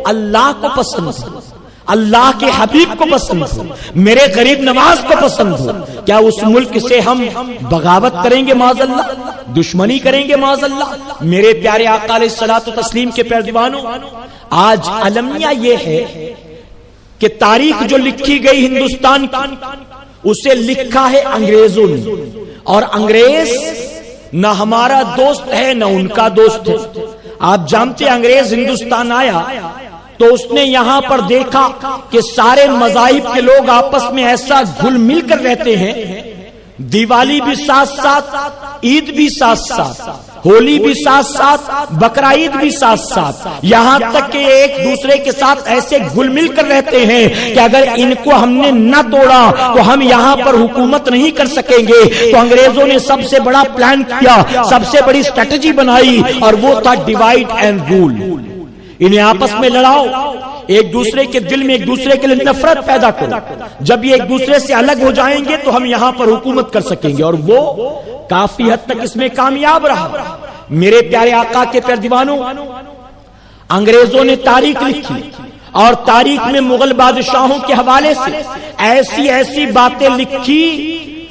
اللہ کو پسند ہے، اللہ کے حبیب کو پسند ہو، میرے غریب نواز کو پسند ہو، کیا اس ملک سے ہم بغاوت کریں گے معاذ اللہ، دشمنی کریں گے معاذ اللہ؟ میرے پیارے آقا علیہ الصلوۃ والتسلیم کے پیروانوں، آج المیہ یہ ہے کہ تاریخ جو لکھی گئی ہندوستان کی اسے لکھا ہے انگریزوں نے، اور انگریز نہ ہمارا دوست ہے نہ ان کا دوست ہے. آپ جانتے ہیں انگریز ہندوستان آیا تو اس نے یہاں پر دیکھا کہ سارے مذاہب کے لوگ آپس میں ایسا گھل مل کر رہتے ہیں، دیوالی بھی ساتھ ساتھ، عید بھی ساتھ ساتھ، ہولی بھی ساتھ ساتھ، بقرہ عید بھی ساتھ ساتھ، یہاں تک کہ ایک دوسرے کے ساتھ ایسے گھل مل کر رہتے ہیں کہ اگر ان کو ہم نے نہ توڑا تو ہم یہاں پر حکومت نہیں کر سکیں گے. تو انگریزوں نے سب سے بڑا پلان کیا، سب سے بڑی اسٹریٹجی بنائی، اور وہ تھا ڈیوائیڈ اینڈ رول. انہیں آپس میں لڑاؤ، ایک دوسرے کے دل میں ایک دوسرے کے لیے نفرت پیدا کرو، جب یہ ایک دوسرے سے الگ ہو جائیں گے تو ہم یہاں پر حکومت کر سکیں گے. اور وہ کافی حد تک اس میں کامیاب رہا. میرے پیارے آقا کے پیروانوں، انگریزوں نے تاریخ لکھی اور تاریخ میں مغل بادشاہوں کے حوالے سے ایسی ایسی باتیں لکھی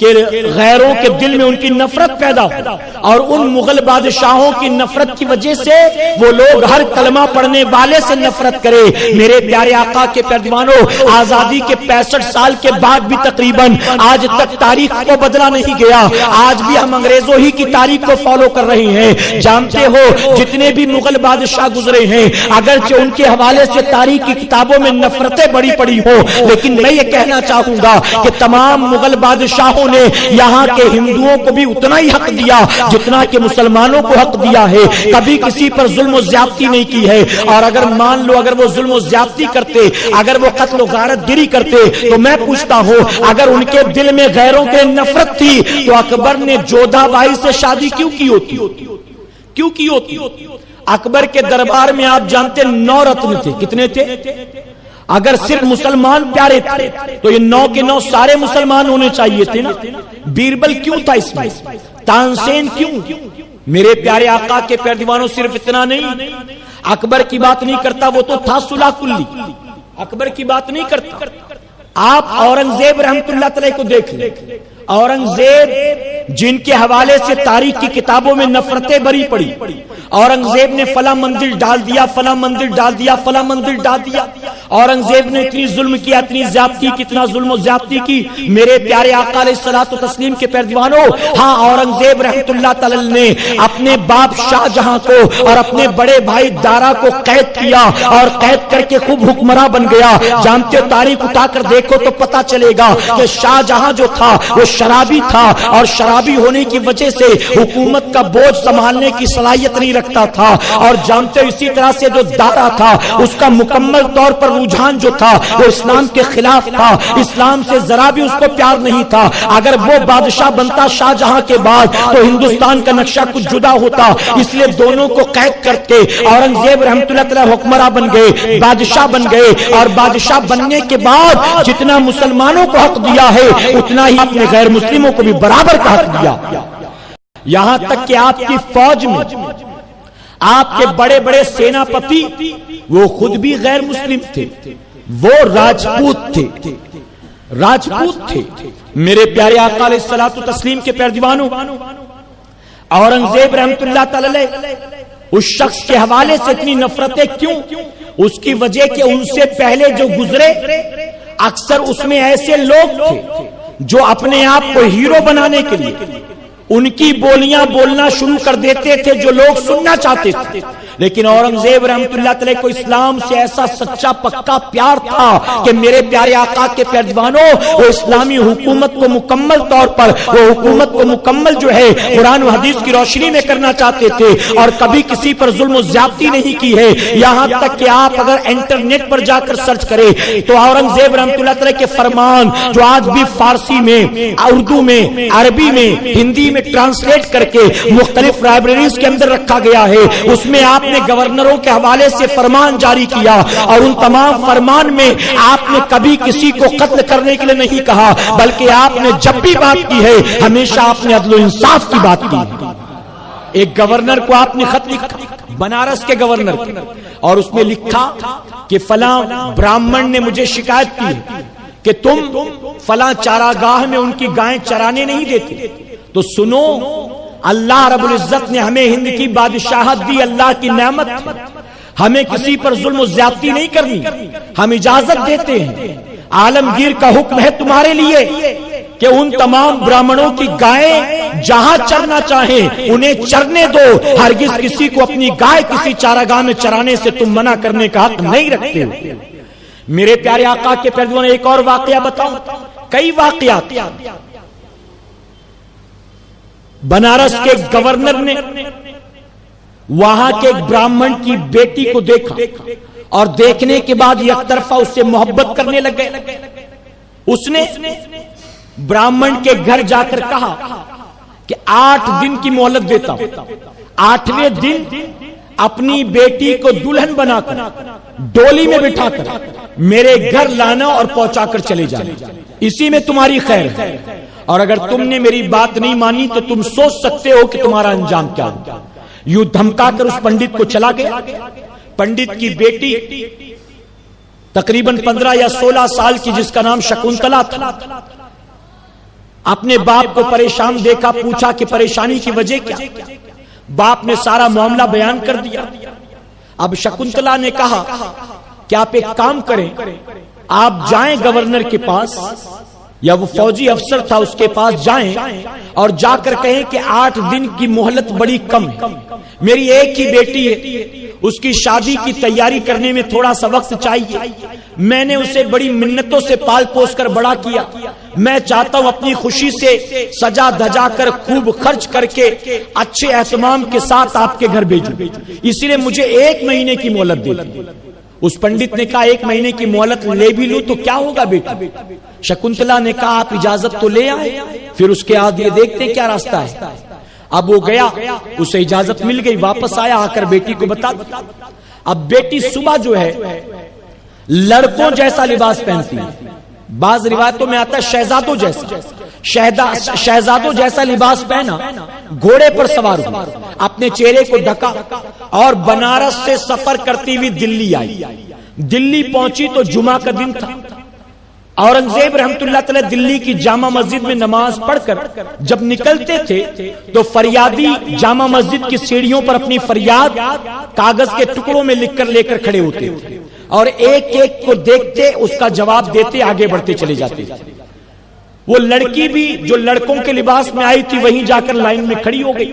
کہ غیروں کے دل میں ان کی نفرت پیدا ہو، اور ان مغل بادشاہوں کی نفرت کی وجہ سے وہ لوگ ہر کلمہ پڑھنے والے سے نفرت کرے. میرے پیارے آقا کے پیروانوں، آزادی کے 65 سال کے بعد بھی تقریباً آج تک تاریخ کو بدلا نہیں گیا. آج بھی ہم انگریزوں ہی کی تاریخ کو فالو کر رہے ہیں. جانتے ہو جتنے بھی مغل بادشاہ گزرے ہیں، اگرچہ ان کے حوالے سے تاریخ کی کتابوں میں نفرتیں بڑی پڑی ہو، لیکن میں یہ کہنا چاہوں گا کہ تمام مغل بادشاہوں نے یہاں کے ہندوؤں کو بھی اتنا ہی حق دیا جتنا کہ مسلمانوں کو حق دیا ہے. کبھی کسی پر ظلم و زیادتی نہیں کی ہے. اور اگر مان لو اگر وہ ظلم و زیادتی کرتے، اگر وہ قتل و غارت گری کرتے، تو میں پوچھتا ہوں اگر ان کے دل میں غیروں کے نفرت تھی تو اکبر نے جودھا بائی سے شادی کیوں کی ہوتی؟ کیوں کی ہوتی؟ اکبر کے دربار میں آپ جانتے 9 رتن تھے. کتنے تھے؟ اگر صرف مسلمان پیارے تھے تو یہ 9 کے 9 سارے مسلمان ہونے چاہیے تھے نا. بیربل کیوں تھا اس میں, تانسین کیوں؟ میرے پیارے آقا کے پیروانوں صرف اتنا نہیں, اکبر کی بات نہیں کرتا, وہ تو تھا صلح کلی, اکبر کی بات نہیں کرتا. آپ اورنگزیب رحمت اللہ تعالی کو دیکھ لیں. اورنگزیب جن کے حوالے سے تاریخ کی کتابوں میں نفرتیں بری پڑی, اورنگزیب نے فلاں مندر ڈال دیا, فلاں مندر ڈال دیا, فلاں مندر ڈال دیا. اورنگزیب نے اتنی ظلم کیا, اتنی زیادتی کی, اتنا ظلم و زیادتی کی. میرے پیارے آقا علیہ الصلوۃ والتسلیم کے پیروانوں, ہاں اورنگزیب رحمت اللہ تعالی نے اپنے باپ شاہ جہاں کو اور اپنے بڑے بھائی دارا کو قید کیا اور قید کر کے خوب حکمراں بن گیا. جانتے ہو, تاریخ اٹھا کر دیکھو تو پتا چلے گا کہ شاہ جہاں جو تھا وہ شرابی تھا, اور شرابی ہونے کی وجہ سے حکومت کا بوجھ سنبھالنے کی صلاحیت نہیں رکھتا تھا. اور جانتے ہو اسی طرح سے جو دارا تھا اس کا مکمل طور پر رجحان جو تھا وہ اسلام کے خلاف تھا, اسلام سے ذرا بھی اس کو پیار نہیں تھا. اگر وہ بادشاہ بنتا شاہ جہاں کے بعد تو ہندوستان کا نقشہ کچھ جدا ہوتا. اس لیے دونوں کو قید کر کے اورنگزیب رحمت اللہ تعالی حکمراں بن گئے, بادشاہ بن گئے, اور بادشاہ بننے کے بعد جتنا مسلمانوں کو حق دیا ہے اتنا ہی اپنے غیر مسلموں کو بھی برابر کا حق دیا. یہاں تک کہ آپ کی فوج میں آپ کے بڑے بڑے سیناپتی وہ خود بھی غیر مسلم تھے, وہ راجپوت تھے, راجپوت تھے. میرے پیارے آقا علیہ الصلوۃ والتسلیم کے پیروانوں, اورنگزیب رحمت اللہ تعالی اس شخص کے حوالے سے اتنی نفرتیں کیوں؟ اس کی وجہ کہ ان سے پہلے جو گزرے اکثر اس میں ایسے لوگ تھے جو اپنے آپ کو ہیرو بنانے کے لیے ان کی بولیاں بولنا شروع کر دیتے تھے جو لوگ سننا چاہتے تھے. لیکن اورنگزیب رحمت اللہ تعالی کو اسلام سے ایسا سچا پکا پیار تھا کہ میرے پیارے آقا کے پیروانوں, وہ اسلامی حکومت کو مکمل طور پر, وہ حکومت کو مکمل جو ہے قرآن و حدیث کی روشنی میں کرنا چاہتے تھے, اور کبھی کسی پر ظلم و زیادتی نہیں کی ہے. یہاں تک کہ آپ اگر انٹرنیٹ پر جا کر سرچ کریں تو اورنگزیب رحمت اللہ تعالی کے فرمان جو آج بھی فارسی میں, اردو میں, عربی میں, ہندی میں ٹرانسلیٹ کر کے مختلف لائبریریز کے اندر رکھا گیا ہے, اس میں آپ نے گورنروں کے حوالے سے فرمان جاری کیا, اور ان تمام فرمان میں آپ نے کبھی کسی کو قتل کرنے کے لیے نہیں کہا, بلکہ آپ نے جب بھی بات کی ہے ہمیشہ آپ نے عدل و انصاف کی بات کی. ایک گورنر کو آپ نے خط لکھا, بنارس کے گورنر کو, اور اس میں لکھا کہ فلاں براہمن نے مجھے شکایت کی کہ تم فلاں چاراگاہ میں ان کی گائیں چرانے نہیں دیتے. تو سنو, اللہ رب العزت نے ہمیں ہند کی بادشاہت دی, اللہ کی نعمت, ہمیں کسی پر ظلم و زیادتی نہیں کرنی, ہم اجازت دیتے ہیں. عالمگیر کا حکم ہے تمہارے لیے کہ ان تمام براہمنوں کی گائیں جہاں چرنا چاہیں انہیں چرنے دو, ہرگز کسی کو اپنی گائے کسی چاراگاہ میں چرانے سے تم منع کرنے کا حق نہیں رکھتے ہو. میرے پیارے آقا کے پیروانوں نے ایک اور واقعہ بتاؤں, کئی واقعات. بنارس کے گورنر نے وہاں کے ایک براہمن کی بیٹی کو دیکھا, اور دیکھنے کے بعد یک طرفہ اس سے محبت کرنے لگے. اس نے براہمن کے گھر جا کر کہا کہ 8 دن کی مہلت دیتا ہوں, 8ویں دن اپنی بیٹی کو دلہن بنا کر ڈولی میں بٹھا کر میرے گھر لانا اور پہنچا کر چلے جانا, اسی میں تمہاری خیر ہے. اور اگر تم نے میری بات نہیں مانی تو تم سوچ سکتے ہو کہ تمہارا انجام کیا ہوگا. یوں دھمکا کر اس پنڈت کو چلا گیا. پنڈت کی بیٹی تقریباً 15 یا 16 سال کی, جس کا نام شکنتلا تھا, اپنے باپ کو پریشان دیکھا, پوچھا کہ پریشانی کی وجہ کیا. باپ نے سارا معاملہ بیان کر دیا. اب شکنتلا نے کہا کہ آپ ایک کام کریں, آپ جائیں گورنر کے پاس, یا وہ فوجی افسر تھا اس کے پاس جائیں اور جا کر کہیں کہ 8 دن کی مہلت بڑی کم ہے, میری ایک ہی بیٹی ہے, اس کی شادی کی تیاری کرنے میں تھوڑا سا وقت چاہیے, میں نے اسے بڑی منتوں سے پال پوس کر بڑا کیا, میں چاہتا ہوں اپنی خوشی سے سجا دھجا کر خوب خرچ کر کے اچھے اہتمام کے ساتھ آپ کے گھر بھیجوں, اسی لیے مجھے 1 مہینے کی مہلت دے دیں. اس پنڈت نے کہا 1 مہینے کی مہلت لے بھی لوں تو کیا ہوگا بیٹا. شکنتلا نے کہا آپ اجازت تو لے آئے, پھر اس کے بعد یہ دیکھتے کیا راستہ ہے. اب وہ گیا, اسے اجازت مل گئی, واپس آیا, آ کر بیٹی کو بتا دیا. اب بیٹی صبح جو ہے لڑکوں جیسا لباس پہنتی ہیں، بعض روایتوں میں آتا ہے شہزادوں جیسا، شہزادوں جیسا لباس پہنا، گھوڑے پر سوار ہوا، اپنے چہرے کو ڈھکا اور بنارس سے سفر کرتی ہوئی دلی آئی۔ دلی پہنچی تو جمعہ کا دن تھا۔ اورنگزیب رحمت اللہ تعالی دلی کی جامع مسجد میں نماز پڑھ کر جب نکلتے تھے تو فریادی جامع مسجد کی سیڑھیوں پر اپنی فریاد کاغذ کے ٹکڑوں میں لکھ کر لے کر کھڑے ہوتے تھے اور ایک ایک کو دیکھتے اس کا جواب دیتے آگے بڑھتے چلے جاتے۔ وہ لڑکی بھی جو لڑکوں کے لباس میں آئی تھی وہیں جا کر لائن میں کھڑی ہو گئی۔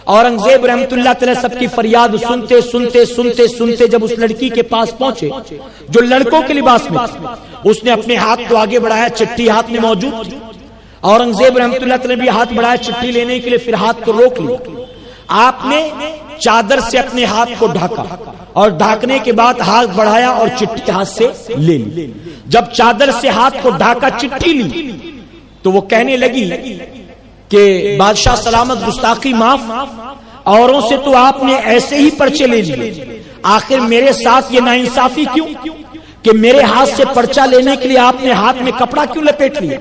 اورنگزیب رحمت اللہ تعالی سب کی فریاد سنتے سنتے سنتے سنتے جب اس لڑکی کے پاس پہنچے جو لڑکوں کے لباس میں تھی، اس نے اپنے ہاتھ کو آگے بڑھایا، چٹھی ہاتھ میں موجود تھی۔ اورنگزیب رحمت اللہ تعالی بھی ہاتھ بڑھایا چٹھی لینے کے لیے، پھر ہاتھ کو روک لیا۔ آپ نے چادر سے اپنے ہاتھ کو ڈھاکا اور ڈھاکنے کے بعد ہاتھ بڑھایا اور چٹھی ہاتھ سے لے لی۔ جب چادر سے ہاتھ کو ڈھاکا، چٹھی لی تو وہ کہنے لگی کہ بادشاہ سلامت، گستاخی معاف، اوروں سے تو آپ نے ایسے ہی پرچے لے لیے، آخر میرے ساتھ یہ ناانصافی کیوں کہ میرے ہاتھ سے پرچہ لینے کے لیے آپ نے ہاتھ میں کپڑا کیوں لپیٹ لیا؟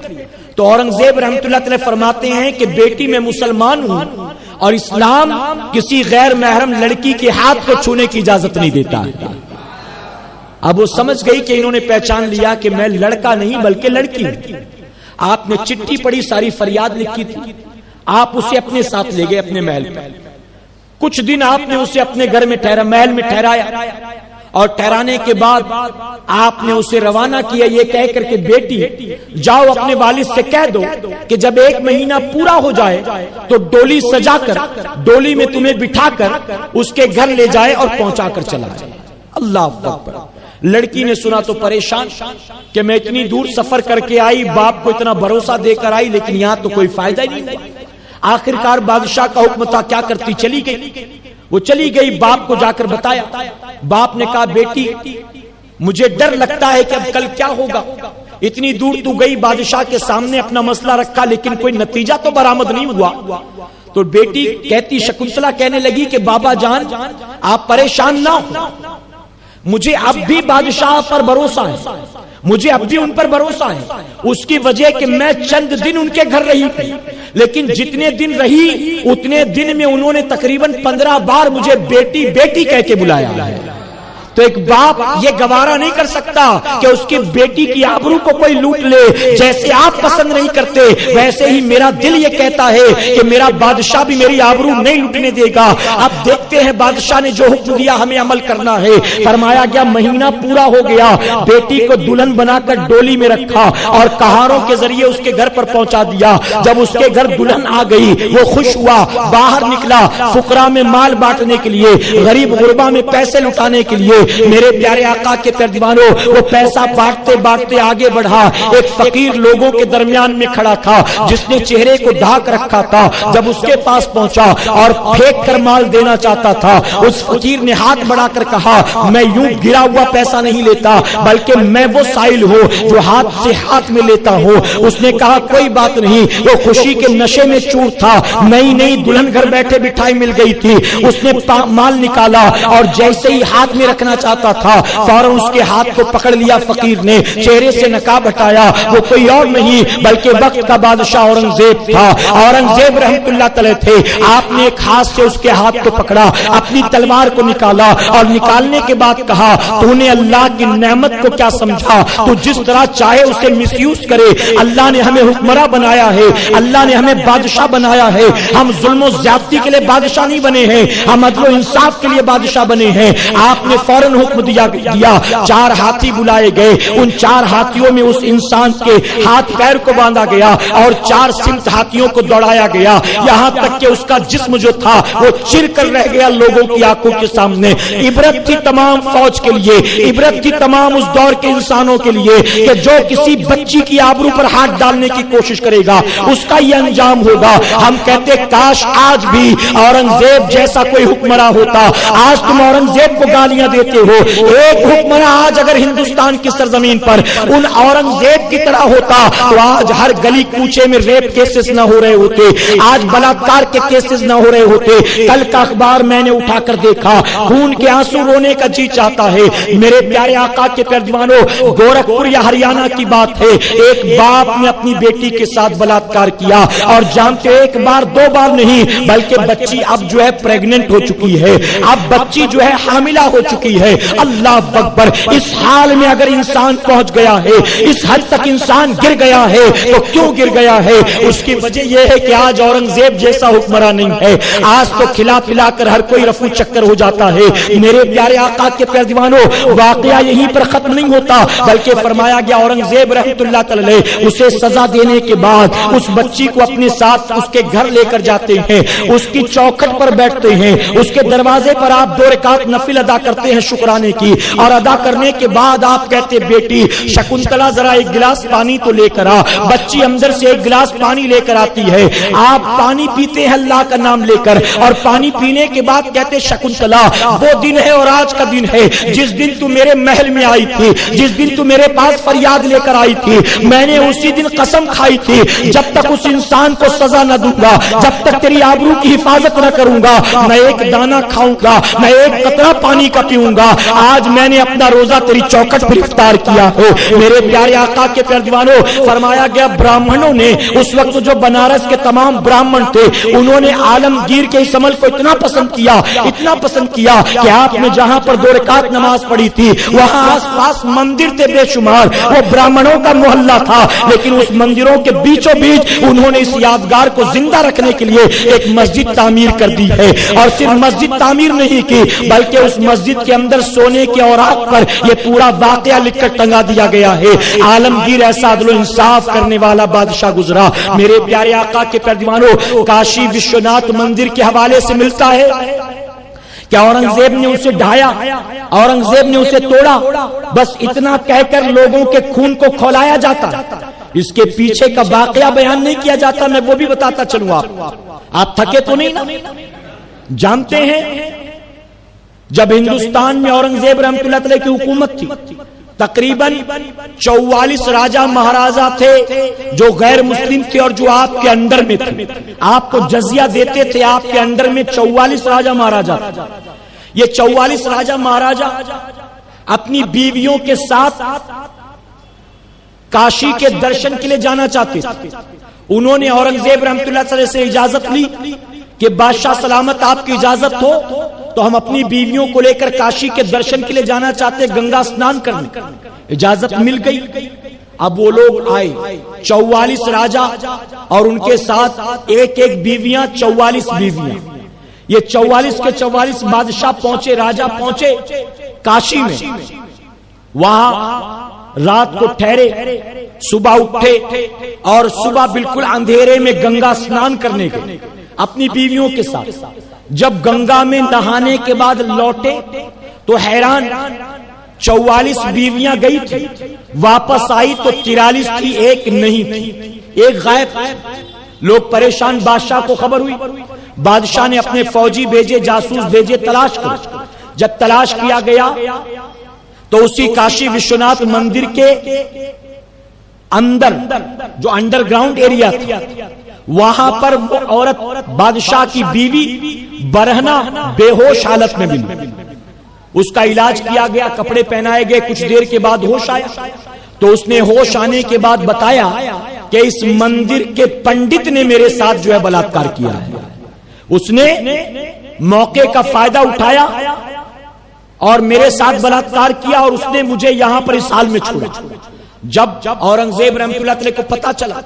تو اورنگزیب رحمت اللہ تعالی فرماتے ہیں کہ بیٹی میں مسلمان ہوں اور اسلام کسی غیر محرم لڑکی کے ہاتھ کو چھونے کی اجازت نہیں دیتا۔ اب وہ سمجھ گئی کہ انہوں نے پہچان لیا کہ میں لڑکا نہیں بلکہ لڑکی ہوں۔ آپ نے چٹھی پڑھی، ساری فریاد لکھی تھی، آپ اسے اپنے ساتھ لے گئے اپنے محل پہ۔ کچھ دن آپ نے اسے اپنے گھر میں محل میں ٹھہرایا اور ٹھہرانے کے بعد آپ نے اسے روانہ کیا یہ کہہ کر کہ بیٹی جاؤ اپنے والد سے کہہ دو کہ جب 1 مہینہ پورا ہو جائے تو ڈولی سجا کر ڈولی میں تمہیں بٹھا کر اس کے گھر لے جائے اور پہنچا کر چلا جائے۔ اللہ اکبر۔ لڑکی نے سنا تو پریشان کہ میں اتنی دور سفر کر کے آئی، باپ کو اتنا بھروسہ دے کر آئی، لیکن یہاں تو کوئی فائدہ ہی نہیں ہوا۔ آخرکار بادشاہ کا حکم تھا، کیا کرتی؟ چلی گئی۔ وہ چلی گئی، باپ کو جا کر بتایا۔ باپ نے کہا بیٹی مجھے ڈر لگتا ہے کہ اب کل کیا ہوگا، اتنی دور تو گئی، بادشاہ کے سامنے اپنا مسئلہ رکھا لیکن کوئی نتیجہ تو برآمد نہیں ہوا۔ تو بیٹی کہتی، شکنتلا کہنے لگی کہ بابا جان آپ پریشان نہ ہو، مجھے اب بھی بادشاہ پر بھروسہ ہے، مجھے اب بھی ان پر بھروسہ ہے۔ اس کی وجہ کہ میں چند دن ان کے گھر رہی تھی، لیکن جتنے دن رہی اتنے دن میں انہوں نے تقریباً 15 بار مجھے بیٹی بیٹی کہہ کے بلایا ہے۔ تو ایک باپ یہ گوارا نہیں کر سکتا کہ اس کی بیٹی کی آبرو کو کوئی لوٹ لے۔ جیسے آپ پسند نہیں کرتے ویسے ہی میرا دل یہ کہتا ہے کہ میرا بادشاہ بھی میری آبرو نہیں لوٹنے دے گا۔ اب دیکھتے ہیں بادشاہ نے جو حکم دیا ہمیں عمل کرنا ہے۔ فرمایا گیا مہینہ پورا ہو گیا، بیٹی کو دلہن بنا کر ڈولی میں رکھا اور کہاروں کے ذریعے اس کے گھر پر پہنچا دیا۔ جب اس کے گھر دلہن آ گئی وہ خوش ہوا، باہر نکلا فقراء میں مال بانٹنے کے لیے، غریب غربا میں پیسے لٹانے کے لیے۔ میرے پیارے آقا کے پیروانوں، وہ پیسہ بانٹتے بانٹتے آگے بڑھا، ایک فقیر لوگوں کے درمیان میں کھڑا تھا جس نے چہرے کو ڈھانک رکھا تھا۔ جب اس کے پاس پہنچا اور پھینک کر مال دینا چاہتا تھا، اس فقیر نے ہاتھ بڑھا کر کہا میں یوں گرا ہوا پیسہ نہیں لیتا بلکہ میں وہ سائل ہوں جو ہاتھ سے ہاتھ میں لیتا ہوں۔ اس نے کہا کوئی بات نہیں، وہ خوشی کے نشے میں چور تھا، نئی نئی دلہن گھر بیٹھے بٹھائی مل گئی تھی۔ اس نے مال نکالا اور جیسے ہی ہاتھ میں رکھنا چاہتا تھا فوراً اس کے ہاتھ کو پکڑ لیا فقیر نے، چہرے سے نقاب ہٹایا، وہ کوئی اور نہیں بلکہ وقت کا بادشاہ اورنگزیب تھا۔ اورنگزیب رحمت اللہ تعالی تھے۔ آپ نے ایک ہاتھ سے اس کے ہاتھ کو پکڑا، اپنی تلوار کو نکالا اور نکالنے کے بعد کہا تو نے اللہ کی نعمت کو کیا سمجھا؟ تو جس طرح چاہے اسے مس یوز کرے، اللہ نے ہمیں حکمراں بنایا ہے، اللہ نے ہمیں بادشاہ بنایا ہے۔ ہم ظلم و زیادتی کے لیے بادشاہ نہیں بنے ہیں، ہم عدل و انصاف کے لیے بادشاہ بنے ہیں۔ آپ نے فوراً حکم دیا 4 ہاتھی بلائے گئے، ان 4 ہاتھیوں میں اس انسان کے ہاتھ پیر کو باندھا گیا اور 4 سمت ہاتھیوں کو دوڑایا گیا، یہاں تک کہ اس کا جسم جو تھا وہ چر کر رہ گیا لوگوں کی آنکھوں کے سامنے۔ عبرت تھی تمام فوج کے لیے، عبرت تھی تمام اس دور کے انسانوں کے لیے کہ جو کسی بچی کی آبرو پر ہاتھ ڈالنے کی کوشش کرے گا اس کا یہ انجام ہوگا۔ ہم کہتے کاش آج بھی اورنگزیب جیسا کوئی حکمراں ہوتا۔ آج تم اورنگزیب کو گالیاں دیتے پیتے ہو. ایک حکمراں آج اگر ہندوستان کی سرزمین پر ان اورنگزیب کی طرح ہوتا تو آج ہر گلی کوچے میں ریپ کیسز نہ ہو رہے ہوتے, آج بلاکار کے کیسز نہ ہو رہے ہوتے. کل کا اخبار میں نے اٹھا کر دیکھا, خون کے آنسو رونے کا جی چاہتا ہے. میرے پیارے آقا کے پیارے دیوانوں, گورکھپور یا ہریانہ کی بات ہے, ایک باپ نے اپنی بیٹی کے ساتھ بلاکار کیا اور جانتے ایک بار دو بار نہیں بلکہ بچی اب جو ہے پریگننٹ ہو چکی ہے, اب بچی جو ہے حاملہ ہو چکی ہے. اللہ اکبر. اس حال میں اگر انسان پہنچ گیا ہے, اس حد تک انسان گر گیا ہے, تو کیوں گر گیا ہے؟ اس کی وجہ یہ ہے کہ آج اورنگزیب جیسا حکمراں نہیں ہے. آج تو کھلا پلا کر ہر کوئی رفو چکر ہو جاتا ہے. میرے پیارے آقا کے پیارے دیوانوں, واقعہ یہیں پر ختم نہیں ہوتا بلکہ فرمایا گیا اورنگزیب رحمت اللہ تعالی اسے سزا دینے کے بعد اس بچی کو اپنے ساتھ اس کے گھر لے کر جاتے ہیں, اس کی چوکھٹ پر بیٹھتے ہیں, اس کے دروازے پر آپ 2 رکعت نفل ادا کرتے ہیں شکرانے کی, اور ادا کرنے کے بعد آپ کہتے بیٹی شکنتلا ذرا ایک گلاس پانی تو لے کر آ. بچی اندر سے ایک گلاس پانی لے کر آتی ہے, آپ پانی پیتے ہیں اللہ کا نام لے کر, اور پانی پینے کے بعد کہتے شکنتلا وہ دن ہے اور آج کا دن ہے جس دن تو میرے محل میں آئی تھی, جس دن تو میرے پاس فریاد لے کر آئی تھی, میں نے اسی دن قسم کھائی تھی جب تک اس انسان کو سزا نہ دوں گا, جب تک تیری آبرو کی حفاظت نہ کروں گا, نہ ایک دانہ کھاؤں گا, نہ ایک قطرہ پانی کا پیوں گا. آج میں نے اپنا روزہ تیری چوکھٹ پر افطار کیا ہے. میرے پیارے آقا کے پیارے دیوانوں, فرمایا گیا برہمنوں نے اس وقت جو بنارس کے تمام برہمن تھے انہوں نے عالمگیر کے اس عمل کو اتنا پسند کیا, اتنا پسند کیا کہ آپ نے جہاں پر 2 رکعت نماز پڑھی تھی وہاں آس پاس مندر تھے بے شمار, وہ برہمنوں کا محلہ تھا, لیکن اس مندروں کے بیچوں بیچ انہوں نے اس یادگار کو زندہ رکھنے کے لیے ایک مسجد تعمیر کر دی ہے. اور صرف مسجد تعمیر نہیں کی بلکہ اس مسجد کے اندر سونے کے اوراق پر یہ پورا واقعہ لکھ کر ٹنگا دیا گیا ہے. عالمگیر ایسا عدل و انصاف کرنے والا بادشاہ گزرا. میرے پیارے آقا کے پیارے دیوانوں, کاشی وشوناتھ مندر کے حوالے سے ملتا ہے کہ اورنگزیب نے اسے ڈھایا, اورنگزیب نے اسے توڑا, بس اتنا کہہ کر لوگوں کے خون کو کھولایا جاتا. اس کے پیچھے کا واقعہ بیان نہیں کیا جاتا, میں وہ بھی بتاتا چلوں. آپ تھکے تو نہیں نا؟ جانتے ہیں جب ہندوستان میں اورنگزیب رحمت اللہ تعالی کی حکومت تھی, تقریباً 44 راجہ مہاراجہ تھے جو غیر مسلم تھے اور جو آپ کے انڈر میں تھے, آپ کو جزیہ دیتے تھے. آپ کے انڈر میں 44 راجہ مہاراجہ. یہ 44 راجہ مہاراجہ اپنی بیویوں کے ساتھ کاشی کے درشن کے لیے جانا چاہتے تھے. انہوں نے اورنگزیب رحمت اللہ تعالی سے اجازت لی کہ بادشاہ سلامت آپ کی اجازت ہو تو ہم اپنی بیویوں کو لے کر کاشی کے درشن کے لیے جانا چاہتے, گنگا اسنان کرنے. اجازت مل گئی. اب وہ لوگ آئے 44 راجہ اور ان کے ساتھ ایک ایک بیویاں, 44 بیویاں. یہ 44 کے 44 بادشاہ پہنچے, راجہ پہنچے کاشی میں. وہاں رات کو ٹھہرے, صبح اٹھے اور صبح بالکل اندھیرے میں گنگا اسنان کرنے گئے اپنی بیویوں کے ساتھ. جب گنگا میں نہانے کے بعد لوٹے تو حیران, 44 بیویاں گئی تھی, واپس آئی تو 43 تھی, ایک نہیں تھی, ایک غائب. لوگ پریشان, بادشاہ کو خبر ہوئی. بادشاہ نے اپنے فوجی بھیجے, جاسوس بھیجے, تلاش کرو. جب تلاش کیا گیا تو اسی کاشی وشوناتھ مندر کے اندر جو انڈر گراؤنڈ ایریا تھا وہاں پر وہ عورت بادشاہ کی بیوی برہنہ بے ہوش حالت میں ملی. اس کا علاج کیا گیا, کپڑے پہنائے گئے, کچھ دیر کے بعد ہوش آیا تو اس نے ہوش آنے کے بعد بتایا کہ اس مندر کے پنڈت نے میرے ساتھ جو ہے بلاکار کیا ہے. اس نے موقع کا فائدہ اٹھایا اور میرے ساتھ بلاکار کیا اور اس نے مجھے یہاں پر اس حال میں چھوڑا. جب اورنگزیب رحمت اللہ تعالی کو پتا چلا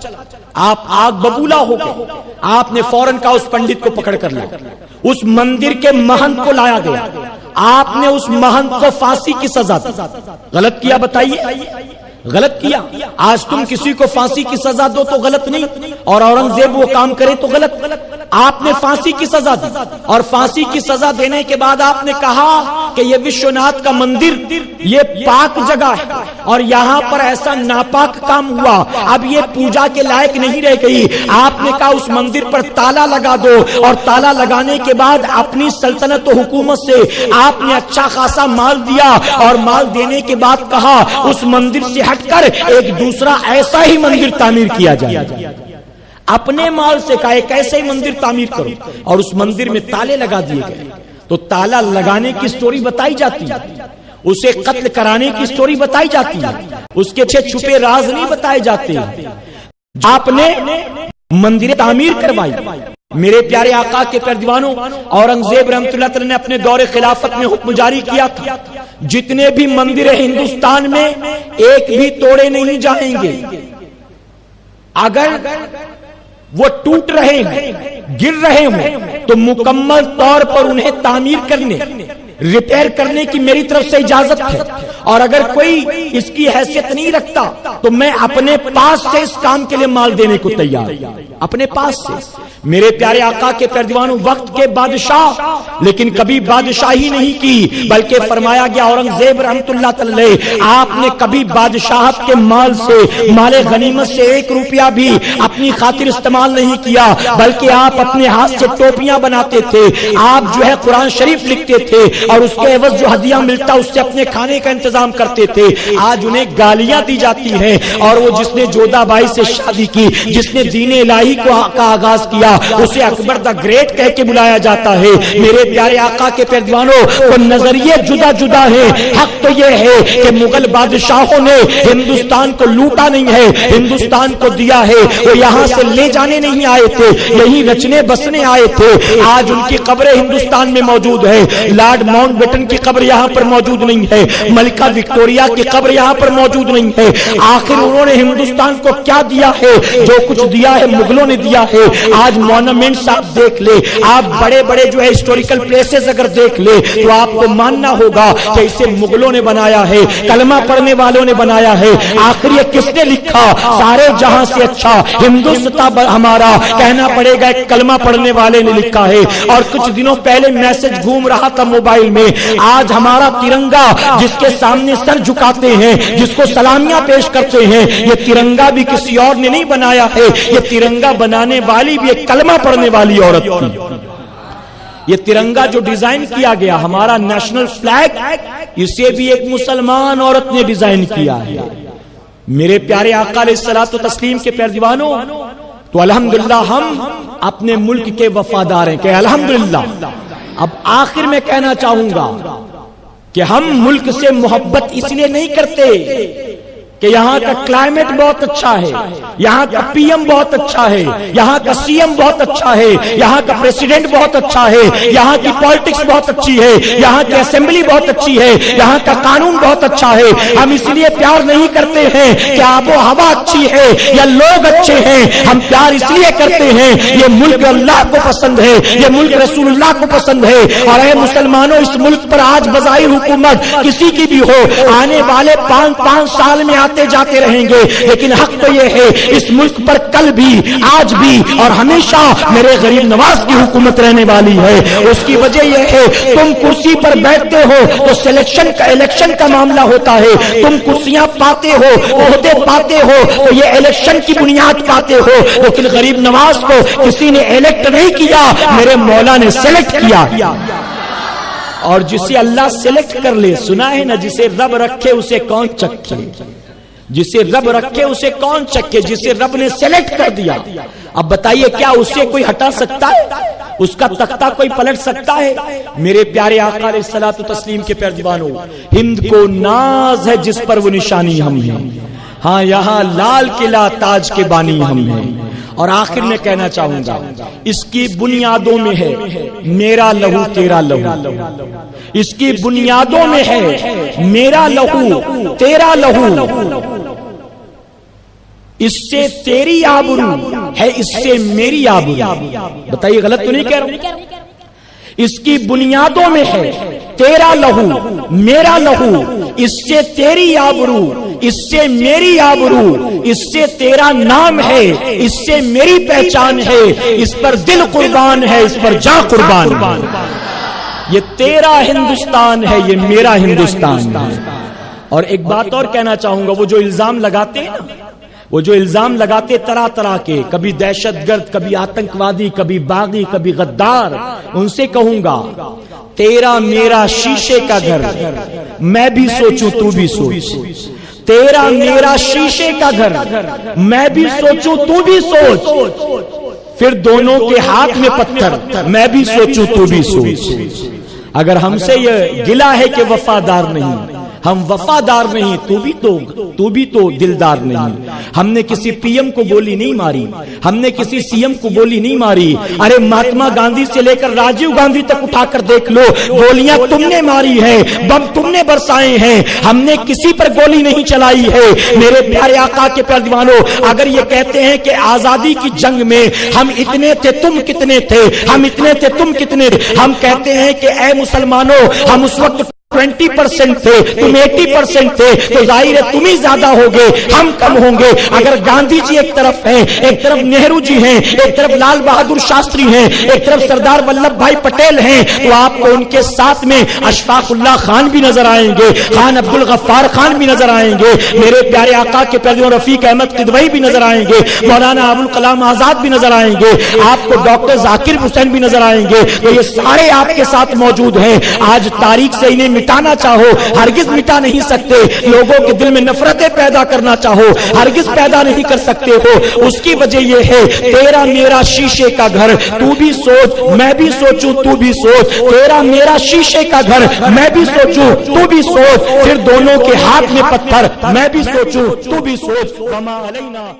آپ آگ ببولا ہو گئے. آپ نے فوراً کہا اس پنڈت کو پکڑ کر لایا. اس مندر کے مہنت کو لایا گیا. آپ نے اس مہنت کو پھانسی کی سزا دی. غلط کیا بتائیے, غلط کیا. آج تم کسی کو پھانسی کی سزا دو تو غلط نہیں, اور اورنگزیب وہ کام کرے تو غلط. آپ نے پھانسی کی سزا دی اور پھانسی کی سزا دینے کے بعد آپ نے کہا کہ یہ وشوناتھ کا مندر یہ پاک جگہ ہے, اور یہاں پر ایسا ناپاک کام ہوا، اب یہ پوجا کے لائق نہیں رہ گئی، آپ نے کہا اس مندر پر تالا لگا دو، اور تالا لگانے کے بعد اپنی سلطنت و حکومت سے آپ نے اچھا خاصا مال دیا، اور مال دینے کے بعد کہا اس مندر سے ہٹ کر ایک دوسرا ایسا ہی مندر تعمیر کیا جائے۔ اپنے مال سے کہا ایک ایسے ہی مندر تعمیر کرو، اور اس مندر میں تالے لگا دیے گئے۔ تو تالا لگانے کی سٹوری بتائی جاتی ہے، اسے قتل کرانے کی سٹوری بتائی جاتی ہے، اس کے چھپے راز نہیں بتائے جاتے۔ آپ نے مندر تعمیر کروائی، میرے پیارے آقا کے پیروانوں، اورنگزیب رحمۃ اللہ تعالی نے اپنے دور خلافت میں حکم جاری کیا تھا جتنے بھی مندر ہندوستان میں ایک بھی توڑے نہیں جائیں گے، اگر وہ ٹوٹ رہے ہیں، گر رہے ہوں تو مکمل طور پر انہیں تعمیر کرنے، ریپیئر کرنے کی میری طرف سے اجازت ہے، اور اگر کوئی اس کی حیثیت نہیں رکھتا تو میں اپنے پاس سے اس کام کے لیے مال دینے کو تیار، اپنے پاس سے۔ میرے پیارے آقا کے پیروانوں، وقت کے بادشاہ لیکن کبھی بادشاہی نہیں کی، بلکہ فرمایا گیا اورنگزیب رحمت اللہ تعالی آپ نے کبھی بادشاہت کے مال سے، مال غنیمت سے 1 روپیہ بھی اپنی خاطر استعمال نہیں کیا، بلکہ آپ اپنے ہاتھ سے ٹوپیاں بناتے تھے، آپ جو ہے قرآن شریف لکھتے تھے، اور اس کے عوض جو ہدیہ ملتا اس سے اپنے کھانے کا انتظام کرتے تھے۔ آج انہیں گالیاں دی جاتی ہیں، اور وہ جس نے جودہ بائی سے شادی کی، جس نے دین الہی کا آغاز کیا، اسے اکبر دا گریٹ کہہ کے بلایا جاتا ہے۔ میرے پیارے آقا کے پیروانوں، تو نظریے جدا جدا ہیں، حق تو یہ ہے کہ مغل بادشاہوں نے ہندوستان کو لوٹا نہیں ہے، ہندوستان کو دیا ہے، وہ یہاں سے لے جانے نہیں آئے تھے، یہی رچنے بسنے آئے تھے۔ آج ان کی قبریں ہندوستان میں موجود ہے، لارڈ ماؤنٹ بیٹن کی قبر یہاں پر موجود نہیں ہے، ملکہ وکٹوریہ کی قبر یہاں پر موجود نہیں ہے۔ آخر انہوں نے ہندوستان کو کیا دیا ہے؟ جو کچھ دیا ہے مغلوں نے دیا ہے۔ آج مونومنٹس آپ دیکھ لے، آپ بڑے بڑے جو ہے ہسٹوریکل پلیسز اگر دیکھ لے تو آپ کو ماننا ہوگا کہ اسے مغلوں نے بنایا ہے، کلمہ پڑھنے والوں نے بنایا ہے۔ آخر یہ کس نے لکھا؟ سارے جہاں سے اچھا ہندوستان ہمارا، کہنا پڑے گا ایک کلمہ پڑھنے والے نے لکھا ہے۔ اور کچھ دنوں پہلے میسج گھوم رہا تھا موبائل میں، آج ہمارا ترنگا جس کے سامنے سر جھکاتے ہیں، جس کو سلامیاں پیش کرتے ہیں، یہ ترنگا بھی کسی اور نے نہیں بنایا ہے، یہ ترنگا بنانے والی بھی ایک کلمہ پڑھنے والی عورت تھی۔ یہ ترنگا جو ڈیزائن کیا گیا ہمارا نیشنل فلیگ، اسے بھی ایک مسلمان عورت نے ڈیزائن کیا ہے۔ میرے پیارے آقا علیہ الصلوۃ والتسلیم کے پیروانوں، تو الحمدللہ ہم اپنے ملک کے وفادار ہیں کہ الحمدللہ۔ اب آخر میں کہنا چاہوں گا کہ ہم ملک سے محبت اس لیے نہیں کرتے کہ یہاں کا کلائمیٹ بہت اچھا ہے، یہاں کا پی ایم بہت اچھا ہے، یہاں کا سی ایم بہت اچھا ہے، یہاں کا پریسیڈنٹ بہت اچھا ہے، یہاں کی پالیٹکس بہت اچھی ہے، یہاں کی اسمبلی بہت اچھی ہے، یہاں کا قانون بہت اچھا ہے۔ ہم اس لیے پیار نہیں کرتے ہیں کہ آب و ہوا اچھی ہے یا لوگ اچھے ہیں، ہم پیار اس لیے کرتے ہیں یہ ملک اللہ کو پسند ہے، یہ ملک رسول اللہ کو پسند ہے۔ اور اے مسلمانوں، اس ملک پر آج بظاہر حکومت کسی کی بھی ہو، آنے والے 5 سال میں آتے جاتے رہیں گے، لیکن حق تو یہ ہے اس ملک پر کل بھی، آج بھی اور ہمیشہ میرے غریب نواز کی حکومت رہنے والی ہے۔ اس کی وجہ یہ ہے تم کرسی پر بیٹھتے ہو تو الیکشن کا معاملہ ہوتا ہے، تم کرسیاں پاتے ہو، عہدے پاتے ہو تو یہ الیکشن کی بنیاد پاتے ہو، لیکن غریب نواز کو کسی نے الیکٹ نہیں کیا، میرے مولا نے سلیکٹ کیا۔ اور جسے اللہ سلیکٹ کر لے، سنا ہے نا، جسے رب رکھے اسے کون چکھے، جسے رب رکھے اسے کون چکھے، جسے رب نے سلیکٹ کر دیا۔ اب بتائیے کیا اسے کوئی ہٹا سکتا ہے؟ اس کا تختہ کوئی پلٹ سکتا ہے؟ میرے پیارے آقا علیہ الصلوۃ والتسلیم کے پیروانوں، ہند کو ناز ہے جس پر وہ نشانی ہم ہیں، ہاں یہاں لال قلعہ تاج کے بانی ہم ہیں۔ اور آخر میں کہنا چاہوں گا، اس کی بنیادوں میں ہے میرا لہو تیرا لہو، اس کی بنیادوں میں ہے میرا لہو تیرا لہو، اس سے تیری آبرو ہے، اس سے میری آبرو۔ بتائیے غلط تو نہیں کہہ رہا؟ اس کی بنیادوں میں ہے تیرا لہو میرا لہو، اس سے تیری آبرو، اس سے میری آبرو، اس سے تیرا نام ہے، اس سے میری پہچان ہے، اس پر دل قربان ہے، اس پر جاں قربان۔ یہ تیرا ہندوستان ہے، یہ میرا ہندوستان ہے۔ اور ایک بات اور کہنا چاہوں گا، وہ جو الزام لگاتے ہیں نا، وہ جو الزام لگاتے طرح طرح کے، کبھی دہشت گرد، کبھی آتنکوادی، کبھی باغی، کبھی غدار، ان سے کہوں گا تیرا میرا شیشے کا گھر، میں بھی سوچوں تو بھی سوچ، تیرا میرا شیشے کا گھر، میں بھی سوچوں تو بھی سوچ، پھر دونوں کے ہاتھ میں پتھر، میں بھی سوچوں تو بھی سوچ۔ اگر ہم سے یہ گلہ ہے کہ وفادار نہیں، ہم وفادار نہیں، تو بھی تو دلدار نہیں۔ ہم نے کسی پی ایم کو گولی نہیں ماری، ہم نے کسی سی ایم کو گولی نہیں ماری، ارے مہاتما گاندھی سے لے کر راجیو گاندھی تک اٹھا کر دیکھ لو، گولیاں تم نے ماری ہے، بم تم نے برسائے ہیں، ہم نے کسی پر گولی نہیں چلائی ہے۔ میرے پیارے آقا کے پیارے دیوانوں، اگر یہ کہتے ہیں کہ آزادی کی جنگ میں ہم اتنے تھے تم کتنے تھے، ہم اتنے تھے تم کتنے تھے، ہم کہتے ہیں کہ اے مسلمانوں، ہم اس وقت 20% تھے، تم 80% تھے، تو ظاہر ہے تم ہی زیادہ ہوگے، ہم کم ہوں گے۔ اگر گاندھی جی ایک طرف ہیں، ایک طرف نہرو جی ہیں، ایک طرف لال بہادر شاستری ہیں، ایک طرف سردار ولبھ بھائی پٹیل ہیں، تو آپ کو ان کے ساتھ میں اشفاق اللہ خان بھی نظر آئیں گے، خان عبد الغفار خان بھی نظر آئیں گے، میرے پیارے آقا کے پیارے رفیق احمد قدوئی بھی نظر آئیں گے، مولانا ابوالکلام آزاد بھی نظر آئیں گے، آپ کو ڈاکٹر ذاکر حسین بھی نظر آئیں گے، تو یہ سارے آپ کے ساتھ موجود ہیں۔ آج تاریخ سے انہیں مٹانا چاہو، ہرگز مٹا نہیں سکتے، لوگوں کے دل میں نفرتیں پیدا کرنا چاہو، ہرگز پیدا نہیں کر سکتے ہو۔ اس کی وجہ یہ ہے تیرا میرا شیشے کا گھر، تو بھی سوچ میں بھی سوچوں تو بھی سوچ، تیرا میرا شیشے کا گھر، میں بھی سوچوں تو بھی سوچ، پھر دونوں کے ہاتھ میں پتھر، میں بھی سوچوں تو بھی سوچ۔ وما علینا